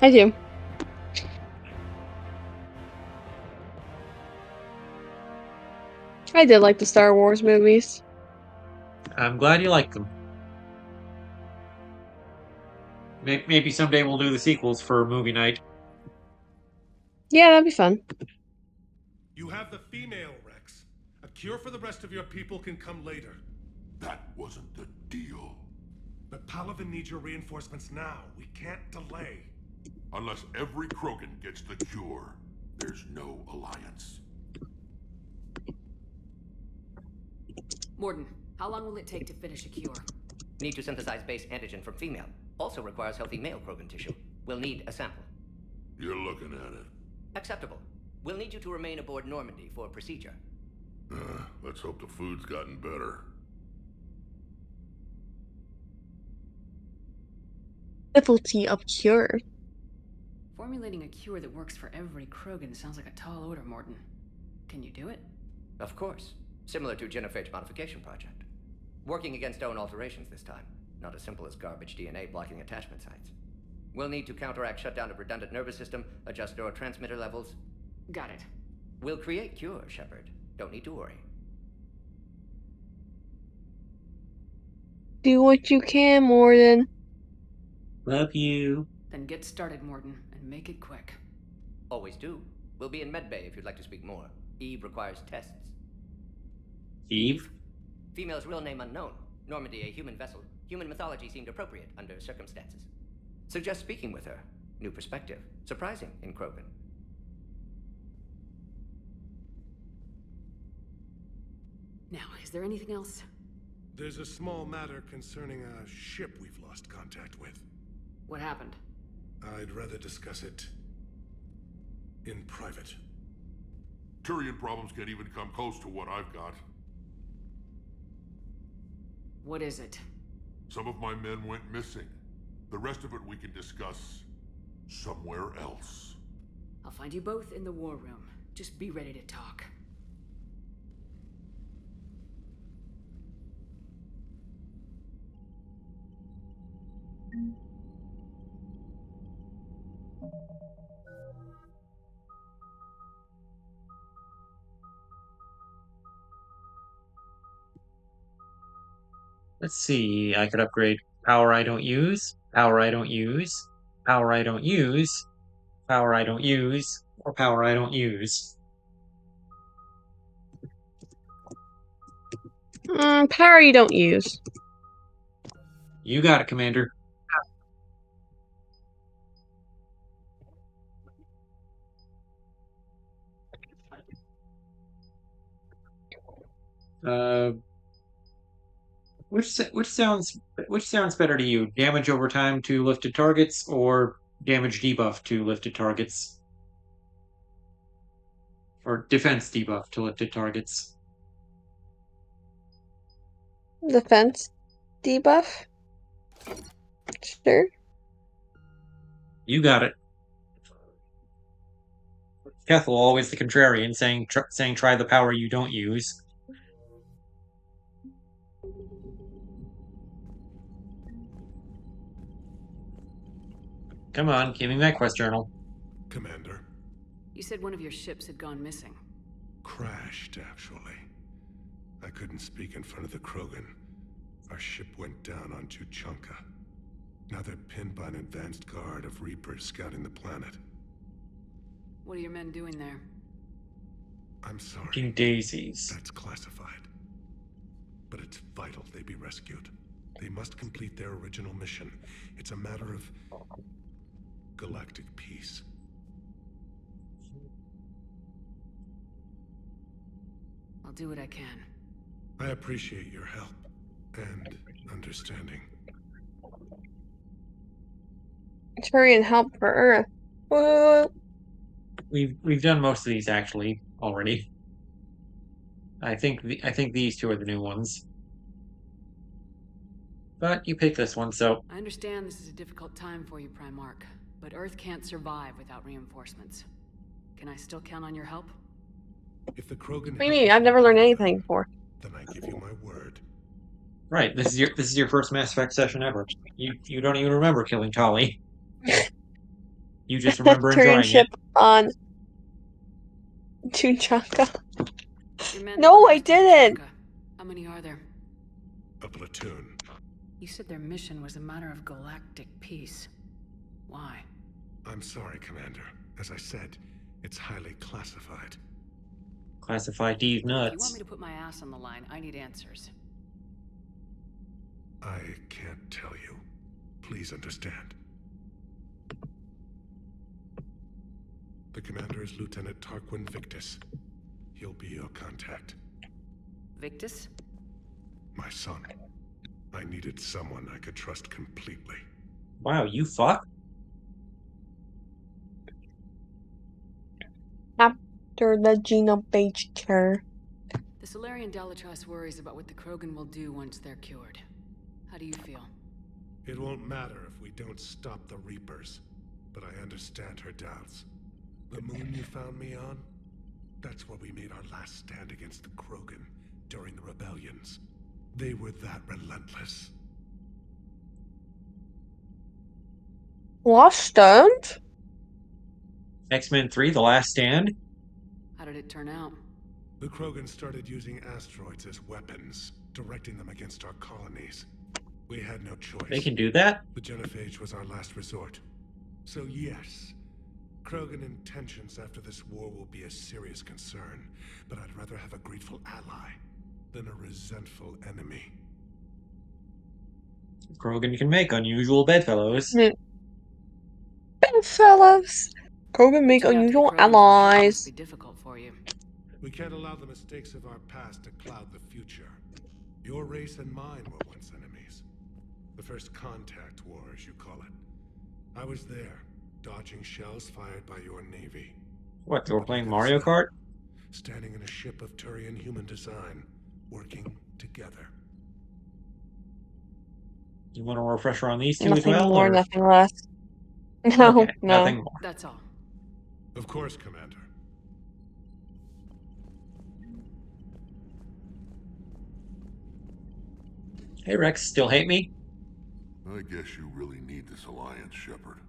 I do. I did like the Star Wars movies. I'm glad you like them. Maybe someday we'll do the sequels for movie night. Yeah, that'd be fun. You have the female, Rex. A cure for the rest of your people can come later. That wasn't the deal. But Palaven needs your reinforcements now. We can't delay. Unless every Krogan gets the cure, there's no alliance. Morden, how long will it take to finish a cure? Need to synthesize base antigen from female. Also requires healthy male Krogan tissue. We'll need a sample. You're looking at it. Acceptable. We'll need you to remain aboard Normandy for procedure. Let's hope the food's gotten better. Difficulty of cure. Formulating a cure that works for every Krogan sounds like a tall order, Morden. Can you do it? Of course. Similar to genophage modification project. Working against own alterations this time. Not as simple as garbage DNA blocking attachment sites. We'll need to counteract shutdown of redundant nervous system, adjust neurotransmitter levels. Got it. We'll create cure, Shepard. Don't need to worry. Do what you can, Morden. Love you. Then get started, Morden, and make it quick. Always do. We'll be in medbay if you'd like to speak more. Eve requires tests. Eve? Female's real name unknown. Normandy, a human vessel. Human mythology seemed appropriate under circumstances. Suggest speaking with her. New perspective. Surprising in Krogan. Now, is there anything else? There's a small matter concerning a ship we've lost contact with. What happened? I'd rather discuss it in private. Turian problems can't even come close to what I've got. What is it? Some of my men went missing. The rest of it we can discuss somewhere else. I'll find you both in the war room. Just be ready to talk. Let's see, I could upgrade power I don't use, power I don't use, power I don't use, power I don't use, or power I don't use. Power you don't use. You got it, Commander. Which sounds better to you? Damage over time to lifted targets, or damage debuff to lifted targets, or defense debuff to lifted targets? Defense debuff. Sure. You got it. Kethel, always the contrarian, saying try the power you don't use. Come on, give me my quest journal. Commander. You said one of your ships had gone missing. Crashed, actually. I couldn't speak in front of the Krogan. Our ship went down on Tuchanka. Now they're pinned by an advanced guard of Reapers scouting the planet. What are your men doing there? I'm sorry. Fucking daisies. That's classified. But it's vital they be rescued. They must complete their original mission. It's a matter of galactic peace. I'll do what I can. I appreciate your help and understanding. Turian help for Earth. What? We've done most of these actually already. I think these two are the new ones. But you picked this one, so I understand this is a difficult time for you, Primarch, but Earth can't survive without reinforcements. Can I still count on your help? If the Krogan What do you mean? I've never learned anything before. Then I give you my word. right, this is your first Mass Effect session ever. You don't even remember killing Tali. You just remember enjoying Turian ship it. on Tuchanka. No, I didn't. How many are there? A platoon. You said their mission was a matter of galactic peace. Why? I'm sorry, Commander. As I said, it's highly classified. Classified D's If you want nuts. me to put my ass on the line, I need answers. I can't tell you. Please understand. The commander is Lieutenant Tarquin Victus. He'll be your contact. Victus? My son. I needed someone I could trust completely. Wow, you fuck? After the Genopager. The Solarian Dalatrass worries about what the Krogan will do once they're cured. How do you feel? It won't matter if we don't stop the Reapers, but I understand her doubts. The moon you found me on? That's where we made our last stand against the Krogan during the rebellions. They were that relentless. Lost Stand? X-Men 3, The Last Stand? How did it turn out? The Krogan started using asteroids as weapons, directing them against our colonies. We had no choice. They can do that? The Genophage was our last resort. So yes, Krogan intentions after this war will be a serious concern, but I'd rather have a grateful ally than a resentful enemy. Krogan can make unusual bedfellows. Bedfellows. Krogan make unusual allies. Be difficult for you. We can't allow the mistakes of our past to cloud the future. Your race and mine were once enemies. The first contact war, as you call it. I was there, dodging shells fired by your navy. What, they were playing Mario Kart? Standing in a ship of Turian human design, working together. You want a refresher on these two Nothing as well? more, or? nothing less. No, Okay, no. nothing more. That's all. Of course, Commander. Hey Rex, still hate me? I guess you really need this alliance, Shepard.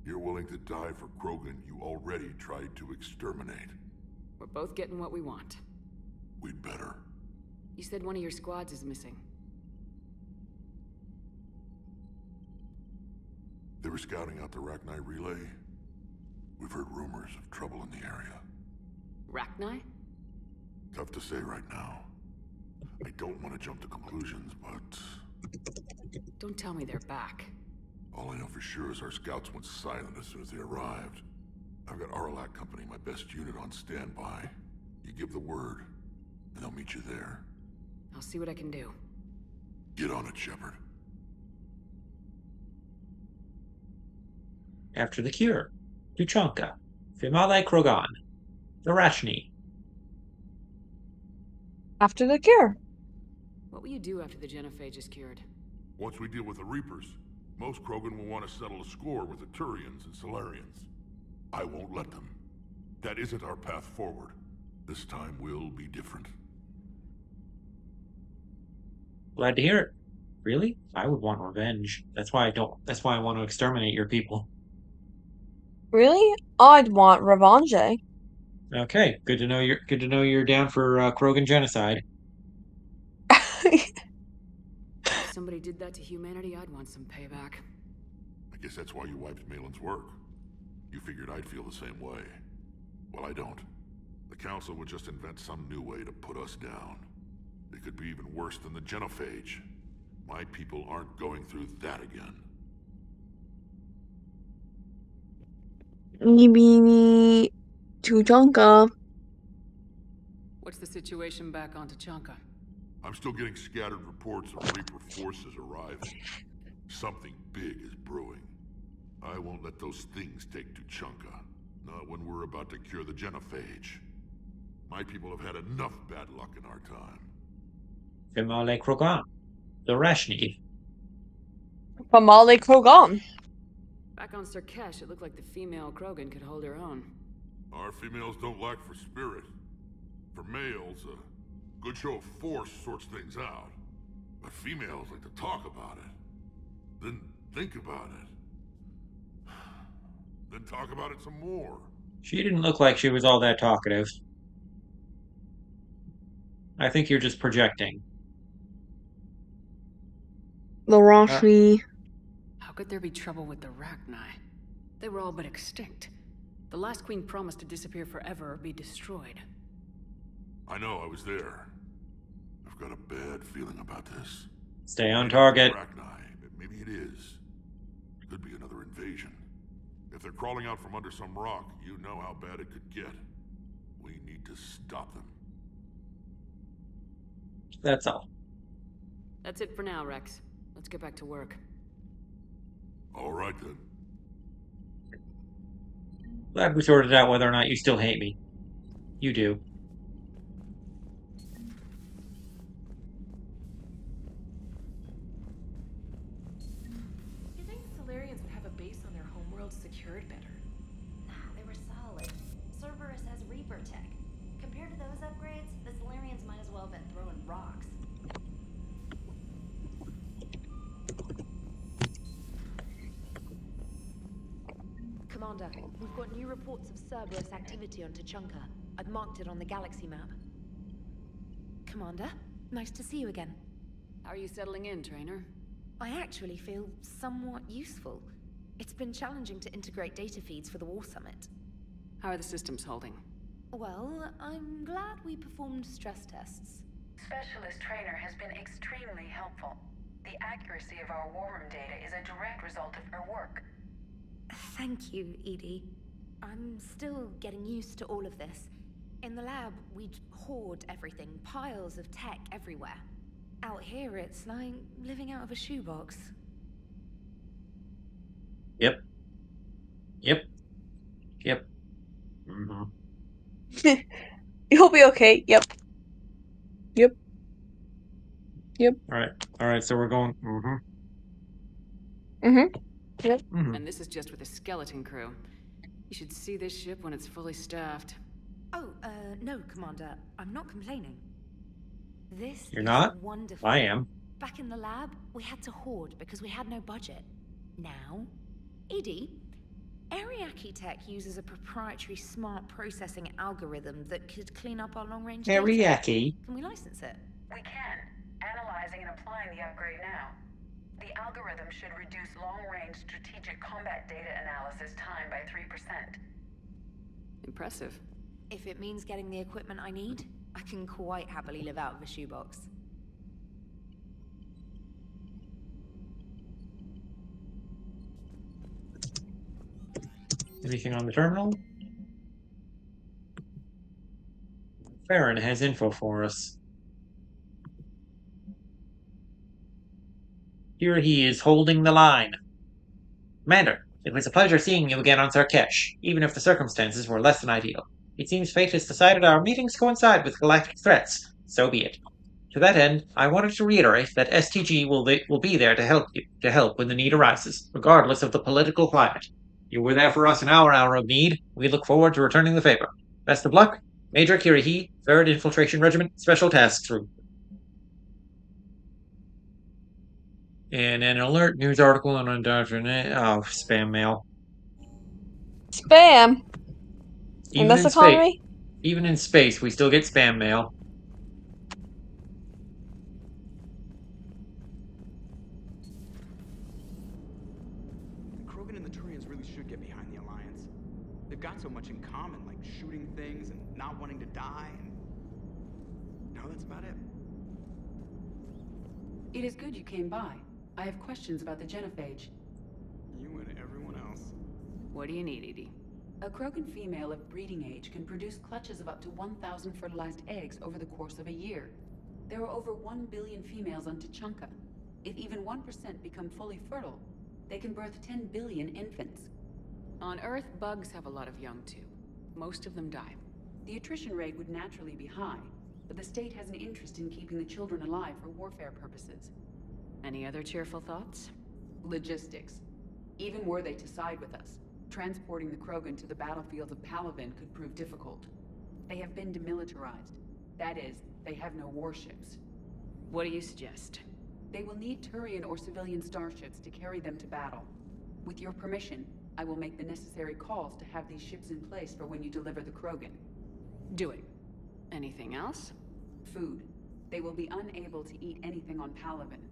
You're willing to die for Krogan you already tried to exterminate. We're both getting what we want. We'd better. You said one of your squads is missing. They were scouting out the Rachni relay. We've heard rumors of trouble in the area. Rachni? Tough to say right now. I don't want to jump to conclusions, but... Don't tell me they're back. All I know for sure is our scouts went silent as soon as they arrived. I've got Arlac Company, my best unit, on standby. You give the word, and they'll meet you there. I'll see what I can do. Get on it, Shepard. After the cure. Tuchanka. Female Krogan. The Rachni. After the cure. What will you do after the genophage is cured? Once we deal with the Reapers, most Krogan will want to settle a score with the Turians and Solarians. I won't let them. That isn't our path forward. This time will be different. Glad to hear it. Really? I would want revenge. That's why I want to exterminate your people. Really? I'd want revenge. Okay, good to know you're down for Krogan genocide. If somebody did that to humanity, I'd want some payback. I guess that's why you wiped Malin's work. You figured I'd feel the same way. Well, I don't. The Council would just invent some new way to put us down. It could be even worse than the genophage. My people aren't going through that again. Nibini Tuchanka. What's the situation back on Tuchanka? I'm still getting scattered reports of Reaper forces arriving. Something big is brewing. I won't let those things take Tuchanka. Not when we're about to cure the genophage. My people have had enough bad luck in our time. Female Krogan. The Rachni. Female Krogan. Back on Surkesh, it looked like the female Krogan could hold her own. Our females don't lack for spirit. For males, a good show of force sorts things out. But females like to talk about it. Then think about it. Then talk about it some more. She didn't look like she was all that talkative. I think you're just projecting. The Rachni. How could there be trouble with the Rachni? They were all but extinct. The last queen promised to disappear forever or be destroyed. I know, I was there. I've got a bad feeling about this. Stay on target. Maybe it is. It could be another invasion. If they're crawling out from under some rock, you know how bad it could get. We need to stop them. That's all. That's it for now, Rex. Let's get back to work. All right, then. Glad we sorted out whether or not you still hate me. You do. You think Solarians would have a base on their homeworld secured better? Nah, they were solid. Cerberus has Reaper tech. Compared to those upgrades, the Solarians might as well have been throwing rocks. Commander, we've got new reports of Cerberus activity on Tuchanka. I've marked it on the galaxy map. Commander, nice to see you again. How are you settling in, Trainer? I actually feel somewhat useful. It's been challenging to integrate data feeds for the War Summit. How are the systems holding? Well, I'm glad we performed stress tests. Specialist Trainer has been extremely helpful. The accuracy of our war room data is a direct result of her work. Thank you, Edie. I'm still getting used to all of this. In the lab, we'd hoard everything, piles of tech everywhere. Out here, it's like living out of a shoebox. Yep. Yep. Yep. Mm-hmm. You'll be okay. Yep. Yep. Yep. All right. So we're going. Mm-hmm. Mm-hmm. Yep. Mm-hmm. And this is just with a skeleton crew. You should see this ship when it's fully staffed. Oh, no, Commander. I'm not complaining. This You're is not? wonderful. I am. Back in the lab, we had to hoard because we had no budget. Now, Edie, Ariake Tech uses a proprietary smart processing algorithm that could clean up our long-range data. Ariake? Can we license it? We can. Analyzing and applying the upgrade now. The algorithm should reduce long-range strategic combat data analysis time by 3%. Impressive. If it means getting the equipment I need, I can quite happily live out of a shoebox. Anything on the terminal? Farron has info for us. Here he is holding the line. Commander, it was a pleasure seeing you again on Sarkesh, even if the circumstances were less than ideal. It seems fate has decided our meetings coincide with galactic threats. So be it. To that end, I wanted to reiterate that STG will be there to help when the need arises, regardless of the political climate. You were there for us in our hour of need. We look forward to returning the favor. Best of luck, Major Kirihi, 3rd Infiltration Regiment, Special Tasks Group. And an alert news article on indoctrinate. Oh, spam mail. Spam. In this economy? Even in space, we still get spam mail. Krogan and the Turians really should get behind the Alliance. They've got so much in common, like shooting things and not wanting to die, and... No, that's about it. It is good you came by. I have questions about the genophage. You and everyone else. What do you need, Edie? A Krogan female of breeding age can produce clutches of up to 1,000 fertilized eggs over the course of a year. There are over 1 billion females on Tuchanka. If even 1% become fully fertile, they can birth 10 billion infants. On Earth, bugs have a lot of young too. Most of them die. The attrition rate would naturally be high, but the state has an interest in keeping the children alive for warfare purposes. Any other cheerful thoughts? Logistics. Even were they to side with us, transporting the Krogan to the battlefields of Palaven could prove difficult. They have been demilitarized. That is, they have no warships. What do you suggest? They will need Turian or civilian starships to carry them to battle. With your permission, I will make the necessary calls to have these ships in place for when you deliver the Krogan. Do it. Anything else? Food. They will be unable to eat anything on Palaven.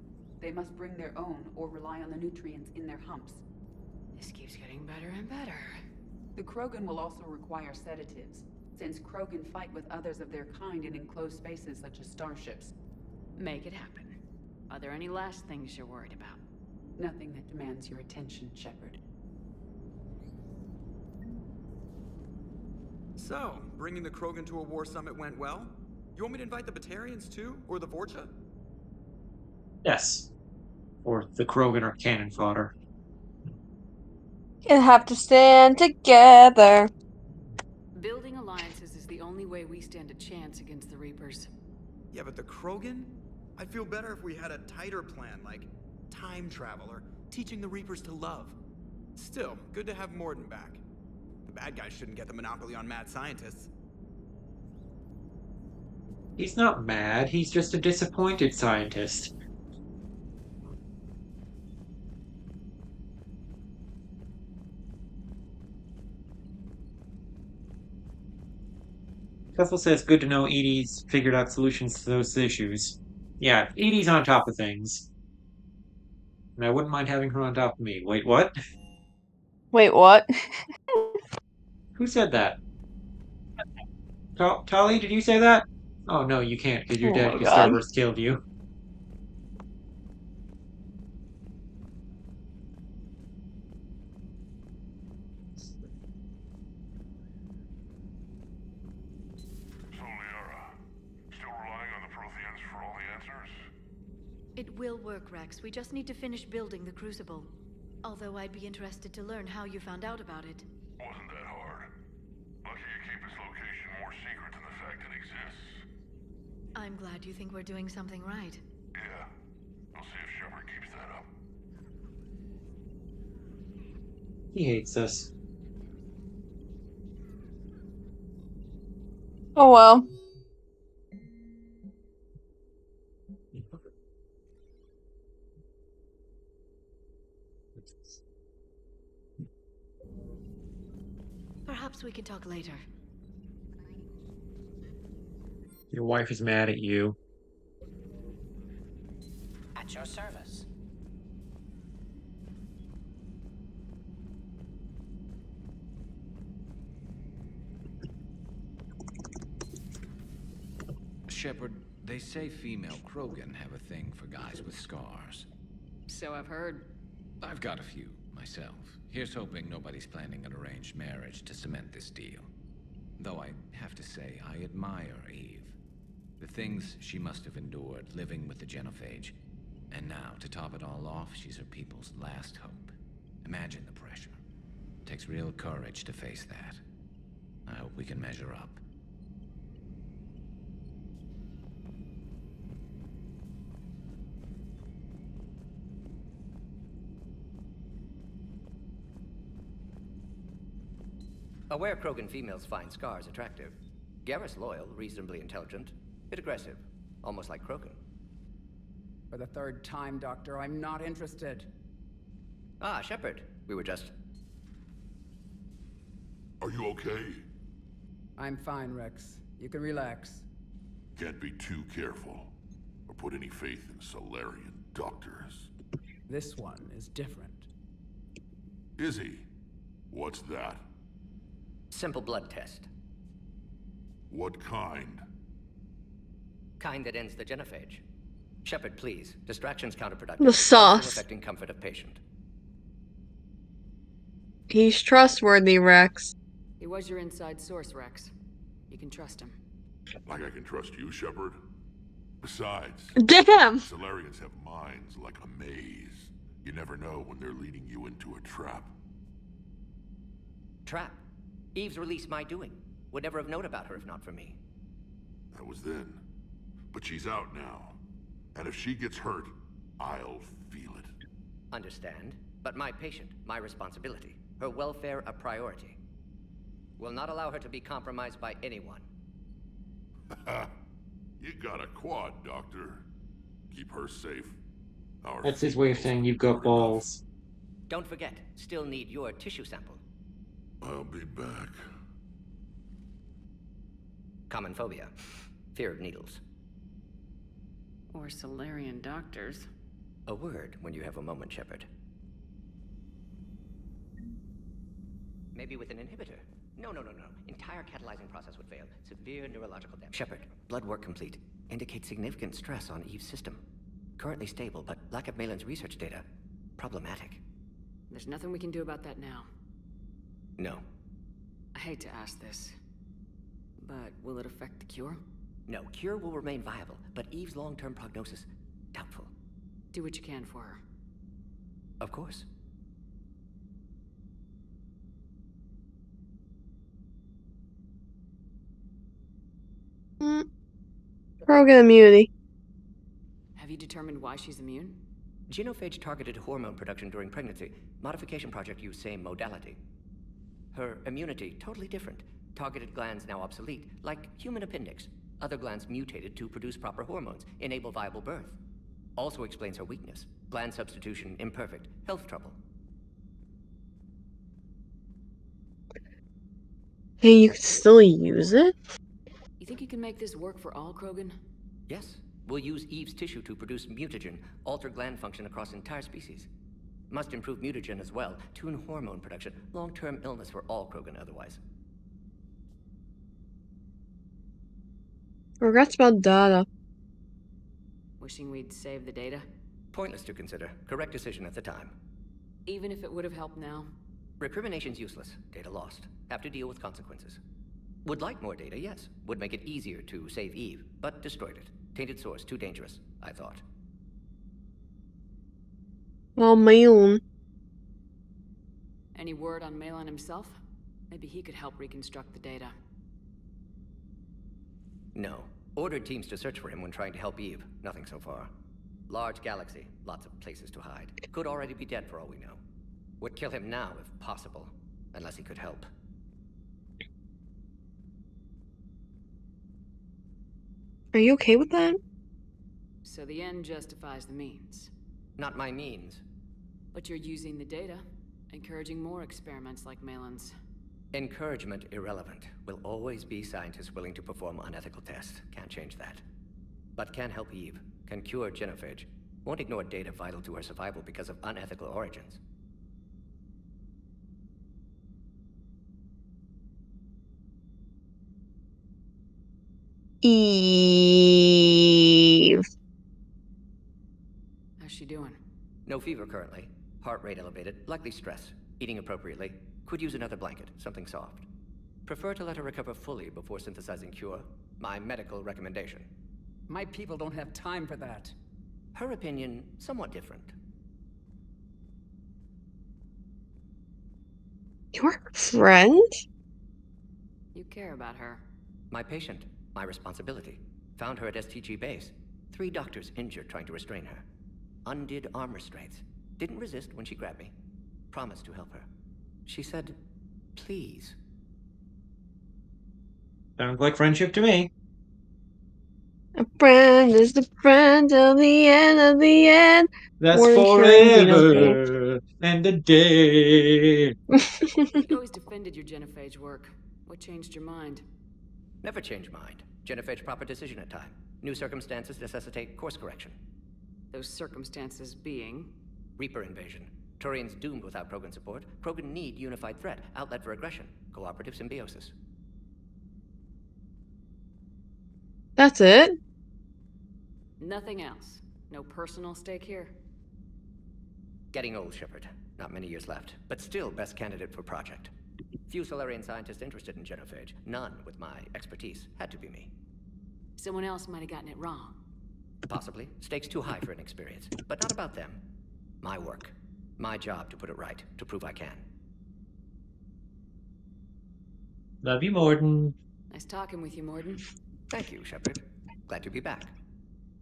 They must bring their own or rely on the nutrients in their humps. This keeps getting better and better. The Krogan will also require sedatives, since Krogan fight with others of their kind in enclosed spaces such as starships. Make it happen. Are there any last things you're worried about? Nothing that demands your attention, Shepard. So, bringing the Krogan to a war summit went well? You want me to invite the Batarians too? Or the Vorcha? Yes. Or the Krogan are cannon fodder. You have to stand together. Building alliances is the only way we stand a chance against the Reapers. Yeah, but the Krogan? I'd feel better if we had a tighter plan, like time travel or teaching the Reapers to love. Still, good to have Morden back. The bad guys shouldn't get the monopoly on mad scientists. He's not mad, he's just a disappointed scientist. Cecil says, good to know Edie's figured out solutions to those issues. Yeah, Edie's on top of things. And I wouldn't mind having her on top of me. Wait, what? Wait, what? Who said that? Tali, did you say that? Oh no, you can't, because you're dead because Starburst killed you. It will work, Rex. We just need to finish building the Crucible. Although I'd be interested to learn how you found out about it. Wasn't that hard. Lucky you keep its location more secret than the fact it exists. I'm glad you think we're doing something right. Yeah. We'll see if Shepard keeps that up. He hates us. Oh well. Perhaps we can talk later. Your wife is mad at you. At your service. Shepard, they say female Krogan have a thing for guys with scars. So I've heard. I've got a few, myself. Here's hoping nobody's planning an arranged marriage to cement this deal. Though I have to say, I admire Eve. The things she must have endured living with the Genophage. And now, to top it all off, she's her people's last hope. Imagine the pressure. Takes real courage to face that. I hope we can measure up. Aware Krogan females find scars attractive. Garrus loyal, reasonably intelligent, bit aggressive, almost like Krogan. For the third time, Doctor, I'm not interested. Ah, Shepard. We were just... Are you okay? I'm fine, Rex. You can relax. Can't be too careful, or put any faith in Solarian doctors. This one is different. Is he? What's that? Simple blood test. What kind? Kind that ends the genophage. Shepard, please. Distraction's counterproductive. The sauce. Also affecting comfort of patient. He's trustworthy, Rex. He was your inside source, Rex. You can trust him. Like I can trust you, Shepard? Besides, damn! Solarians have minds like a maze. You never know when they're leading you into a trap. Trap? Eve's release my doing. Would never have known about her if not for me. That was then. But she's out now. And if she gets hurt, I'll feel it. Understand. But my patient, my responsibility. Her welfare a priority. Will not allow her to be compromised by anyone. You got a quad, Doctor. Keep her safe. That's his way of saying you've got balls. Don't forget, still need your tissue sample. I'll be back. Common phobia. Fear of needles. Or Solarian doctors. A word when you have a moment, Shepard. Maybe with an inhibitor. No. Entire catalyzing process would fail. Severe neurological damage. Shepard, blood work complete. Indicates significant stress on Eve's system. Currently stable, but lack of Malin's research data. Problematic. There's nothing we can do about that now. No. I hate to ask this, but will it affect the cure? No, cure will remain viable, but Eve's long-term prognosis, doubtful. Do what you can for her. Of course. Krogan immunity. Have you determined why she's immune? Genophage targeted hormone production during pregnancy. Modification project used same modality. Her immunity, totally different. Targeted glands now obsolete, like human appendix. Other glands mutated to produce proper hormones, enable viable birth. Also explains her weakness. Gland substitution imperfect. Health trouble. Hey, you can still use it? You think you can make this work for all Krogan? Yes. We'll use Eve's tissue to produce mutagen, alter gland function across entire species. Must improve mutagen as well, tune hormone production, long-term illness for all Krogan otherwise. Regrets about data. Wishing we'd saved the data? Pointless to consider. Correct decision at the time. Even if it would have helped now? Recrimination's useless. Data lost. Have to deal with consequences. Would like more data, yes. Would make it easier to save Eve, but destroyed it. Tainted source, too dangerous, I thought. On my own. Any word on Malin himself? Maybe he could help reconstruct the data. No. Ordered teams to search for him when trying to help Eve. Nothing so far. Large galaxy. Lots of places to hide. Could already be dead for all we know. Would kill him now if possible. Unless he could help. Are you okay with that? So the end justifies the means. Not my means. But you're using the data, encouraging more experiments like Malin's. Encouragement irrelevant. Will always be scientists willing to perform unethical tests. Can't change that. But can help Eve. Can cure genophage. Won't ignore data vital to her survival because of unethical origins. Eve. How's she doing? No fever currently. Heart rate elevated. Likely stress. Eating appropriately. Could use another blanket. Something soft. Prefer to let her recover fully before synthesizing cure. My medical recommendation. My people don't have time for that. Her opinion, somewhat different. Your friend? You care about her. My patient. My responsibility. Found her at STG base. 3 doctors injured trying to restrain her. Undid arm restraints. Didn't resist when she grabbed me. Promised to help her. She said, please. Sounds like friendship to me. A friend is the friend till the end of the end. That's Warren Kieran, forever and a day. You'd always defended your genophage work. What changed your mind? Never change mind. Genophage proper decision at time. New circumstances necessitate course correction. Those circumstances being? Reaper invasion. Turians doomed without Krogan support. Krogan need unified threat. Outlet for aggression. Cooperative symbiosis. That's it? Nothing else. No personal stake here? Getting old, Shepard. Not many years left. But still best candidate for project. Few Solarian scientists interested in genophage. None with my expertise. Had to be me. Someone else might have gotten it wrong. Possibly. Stakes too high for inexperience. But not about them. My work. My job to put it right. To prove I can. Love you, Morden. Nice talking with you, Morden. Thank you, Shepard. Glad to be back.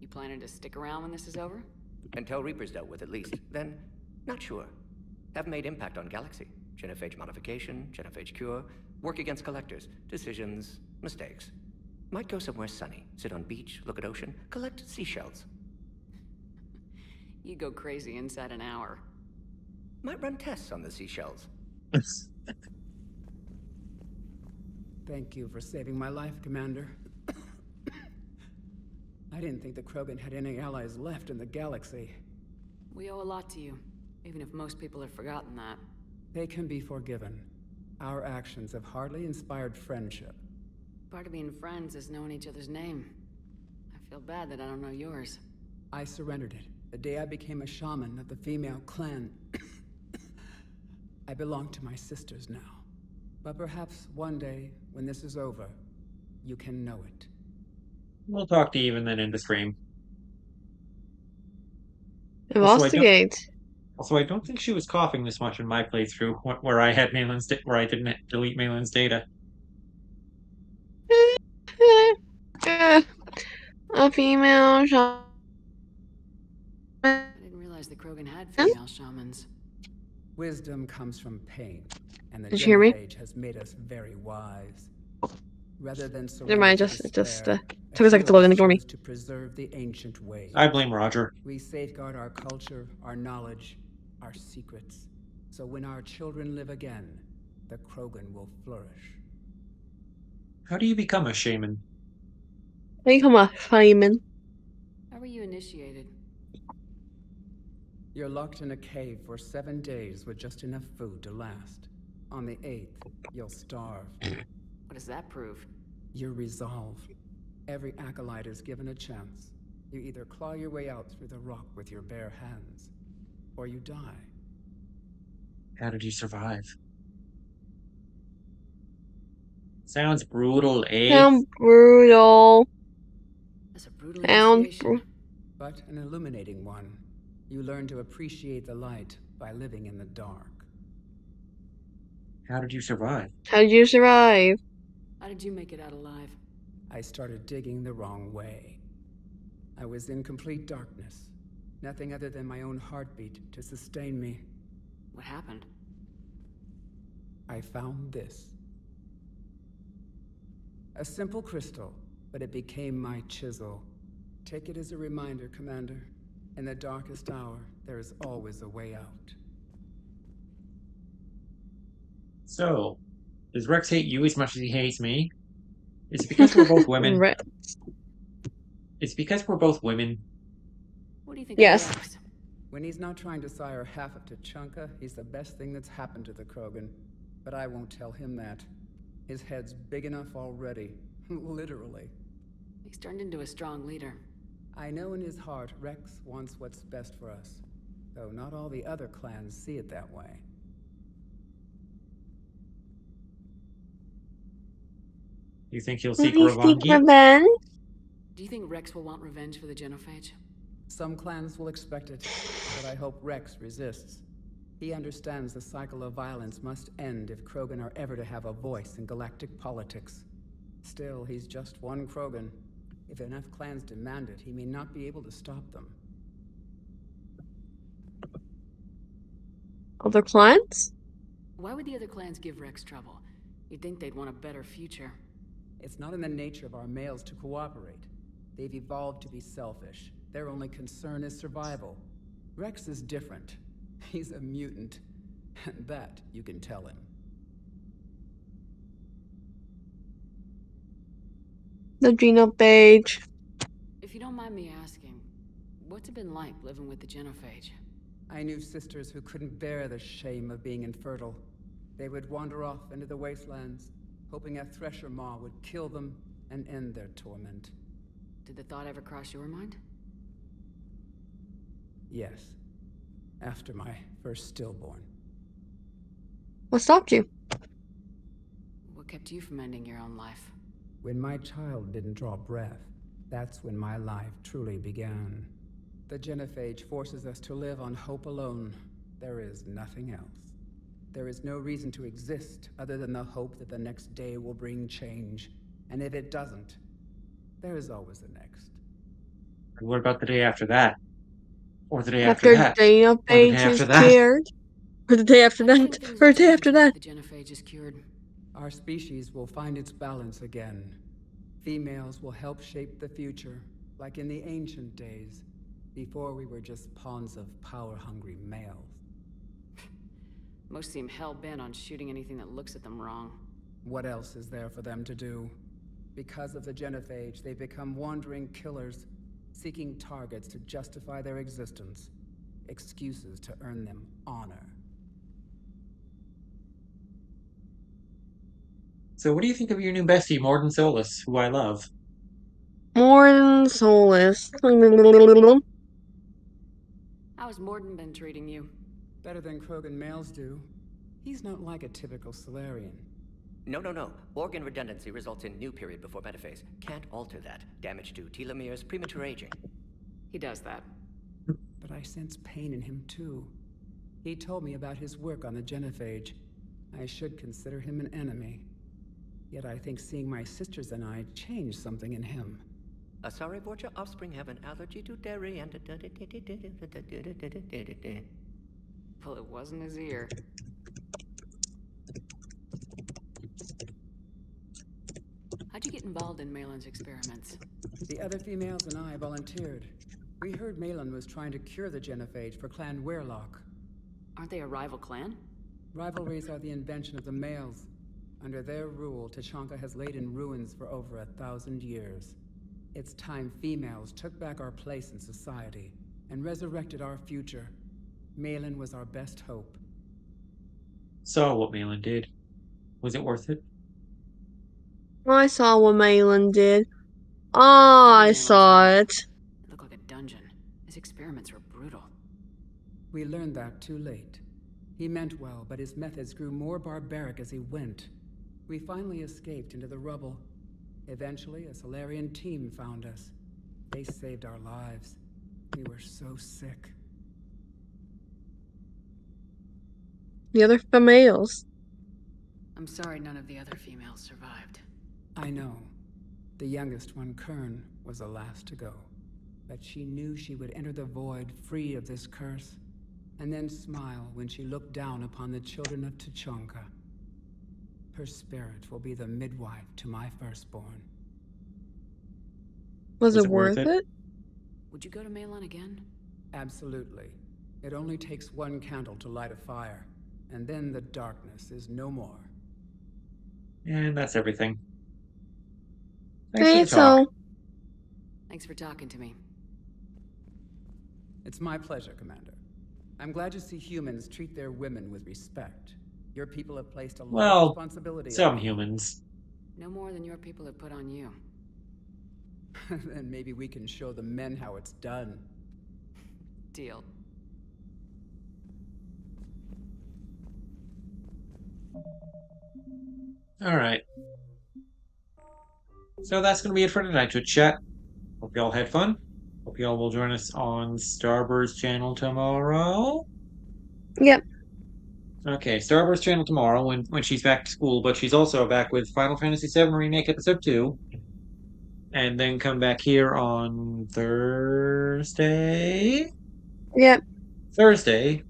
You planning to stick around when this is over? Until Reaper's dealt with, at least. Then, not sure. Have made impact on Galaxy. Genophage modification, genophage cure, work against collectors, decisions, mistakes. Might go somewhere sunny, sit on beach, look at ocean, collect seashells. You go crazy inside an hour. Might run tests on the seashells. Thank you for saving my life, Commander. I didn't think the Krogan had any allies left in the galaxy. We owe a lot to you, even if most people have forgotten that. They can be forgiven. Our actions have hardly inspired friendship. Part of being friends is knowing each other's name. I feel bad that I don't know yours. I surrendered it the day I became a shaman of the female clan. I belong to my sisters now. But perhaps one day, when this is over, you can know it. We'll talk to you even then in the stream. Investigate. Also, I don't think she was coughing this much in my playthrough, where I had where I didn't delete Malin's data. A female shaman. I didn't realize the Krogan had female shamans. Wisdom comes from pain, and the Did you hear me? genophage has made us very wise. Rather than Never mind, surrender to just despair, took a second to load in. Ignore me. to preserve the ancient ways. I blame Roger. We safeguard our culture, our knowledge, our secrets. So when our children live again, the Krogan will flourish. How do you become a shaman? Become a shaman. How were you initiated? You're locked in a cave for 7 days with just enough food to last. On the 8th, you'll starve. What does that prove? Your resolve. Every acolyte is given a chance. You either claw your way out through the rock with your bare hands, or you die. How did you survive? Sounds brutal, eh? Sounds brutal. That's a brutal Sounds initiation. But an illuminating one. You learn to appreciate the light by living in the dark. How did you survive? How did you survive? How did you make it out alive? I started digging the wrong way. I was in complete darkness. Nothing other than my own heartbeat to sustain me. What happened? I found this. A simple crystal, but it became my chisel. Take it as a reminder, Commander. In the darkest hour, there is always a way out. So, does Rex hate you as much as he hates me? It's because we're both women. It's because we're both women. What do you think Yes. of Rex? When he's not trying to sire half of Tuchanka, he's the best thing that's happened to the Krogan. But I won't tell him that. His head's big enough already. Literally. He's turned into a strong leader. I know in his heart Rex wants what's best for us. Though not all the other clans see it that way. You think he'll Do seek you think Ravangi? revenge? Do you think Rex will want revenge for the genophage? Some clans will expect it, but I hope Rex resists. He understands the cycle of violence must end if Krogan are ever to have a voice in galactic politics. Still, he's just one Krogan. If enough clans demand it, he may not be able to stop them. Other clans? Why would the other clans give Rex trouble? You'd think they'd want a better future. It's not in the nature of our males to cooperate. They've evolved to be selfish. Their only concern is survival. Rex is different. He's a mutant. And that you can tell him. The genophage. If you don't mind me asking, what's it been like living with the genophage? I knew sisters who couldn't bear the shame of being infertile. They would wander off into the wastelands, hoping a thresher maw would kill them and end their torment. Did the thought ever cross your mind? Yes. After my first stillborn. What stopped you? What kept you from ending your own life? When my child didn't draw breath, that's when my life truly began. The genophage forces us to live on hope alone. There is nothing else. There is no reason to exist other than the hope that the next day will bring change. And if it doesn't, there is always the next. What about the day after that? Or the day after After that? genophage is cured? Or the day after that? Or the day after that? The genophage is cured. Our species will find its balance again. Females will help shape the future, like in the ancient days, before we were just pawns of power-hungry males. Most seem hell-bent on shooting anything that looks at them wrong. What else is there for them to do? Because of the genophage, they become wandering killers, seeking targets to justify their existence, excuses to earn them honor. So what do you think of your new bestie, Morden Solus, who I love? Morden Solus. How's Morden been treating you? Better than Krogan males do. He's not like a typical Solarian. No. Organ redundancy results in new period before metaphase. Can't alter that. Damage to telomeres, premature aging. He does that. But I sense pain in him too. He told me about his work on the genophage. I should consider him an enemy. Yet I think seeing my sisters and I changed something in him. Sorry, Borgia offspring have an allergy to dairy and... Well, it wasn't his ear. How'd you get involved in Malin's experiments? The other females and I volunteered. We heard Malin was trying to cure the genophage for Clan Weirlock. Aren't they a rival clan? Rivalries are the invention of the males. Under their rule, Tuchanka has laid in ruins for over 1,000 years. It's time females took back our place in society and resurrected our future. Malin was our best hope. Saw what Malin did. Was it worth it? I saw what Malin did. I saw it. It looked like a dungeon. His experiments were brutal. We learned that too late. He meant well, but his methods grew more barbaric as he went. We finally escaped into the rubble. Eventually, a Solarian team found us. They saved our lives. We were so sick. The other females. I'm sorry none of the other females survived. I know. The youngest one, Kern, was the last to go. But she knew she would enter the void free of this curse, and then smile when she looked down upon the children of Tuchanka. Her spirit will be the midwife to my firstborn. Was it worth it? Would you go to Malon again? Absolutely. It only takes one candle to light a fire, and then the darkness is no more. And that's everything. Thanks for the talk. Thanks for talking to me. It's my pleasure, Commander. I'm glad to see humans treat their women with respect. Your people have placed a lot of responsibility on some me. humans. No more than your people have put on you. Then maybe we can show the men how it's done. Deal. Alright. So that's going to be it for tonight, Twitch chat. Hope y'all had fun. Hope y'all will join us on Starbird's channel tomorrow. Yep. Okay, Starbird's channel tomorrow when she's back to school, but she's also back with Final Fantasy VII Remake Episode 2. And then come back here on Thursday? Yep. Thursday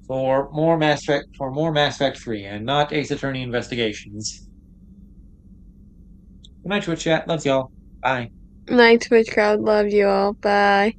for more Mass Effect 3 and not Ace Attorney Investigations. Good night, Twitch chat. Loves y'all. Bye. Night, Twitch crowd. Love you all. Bye.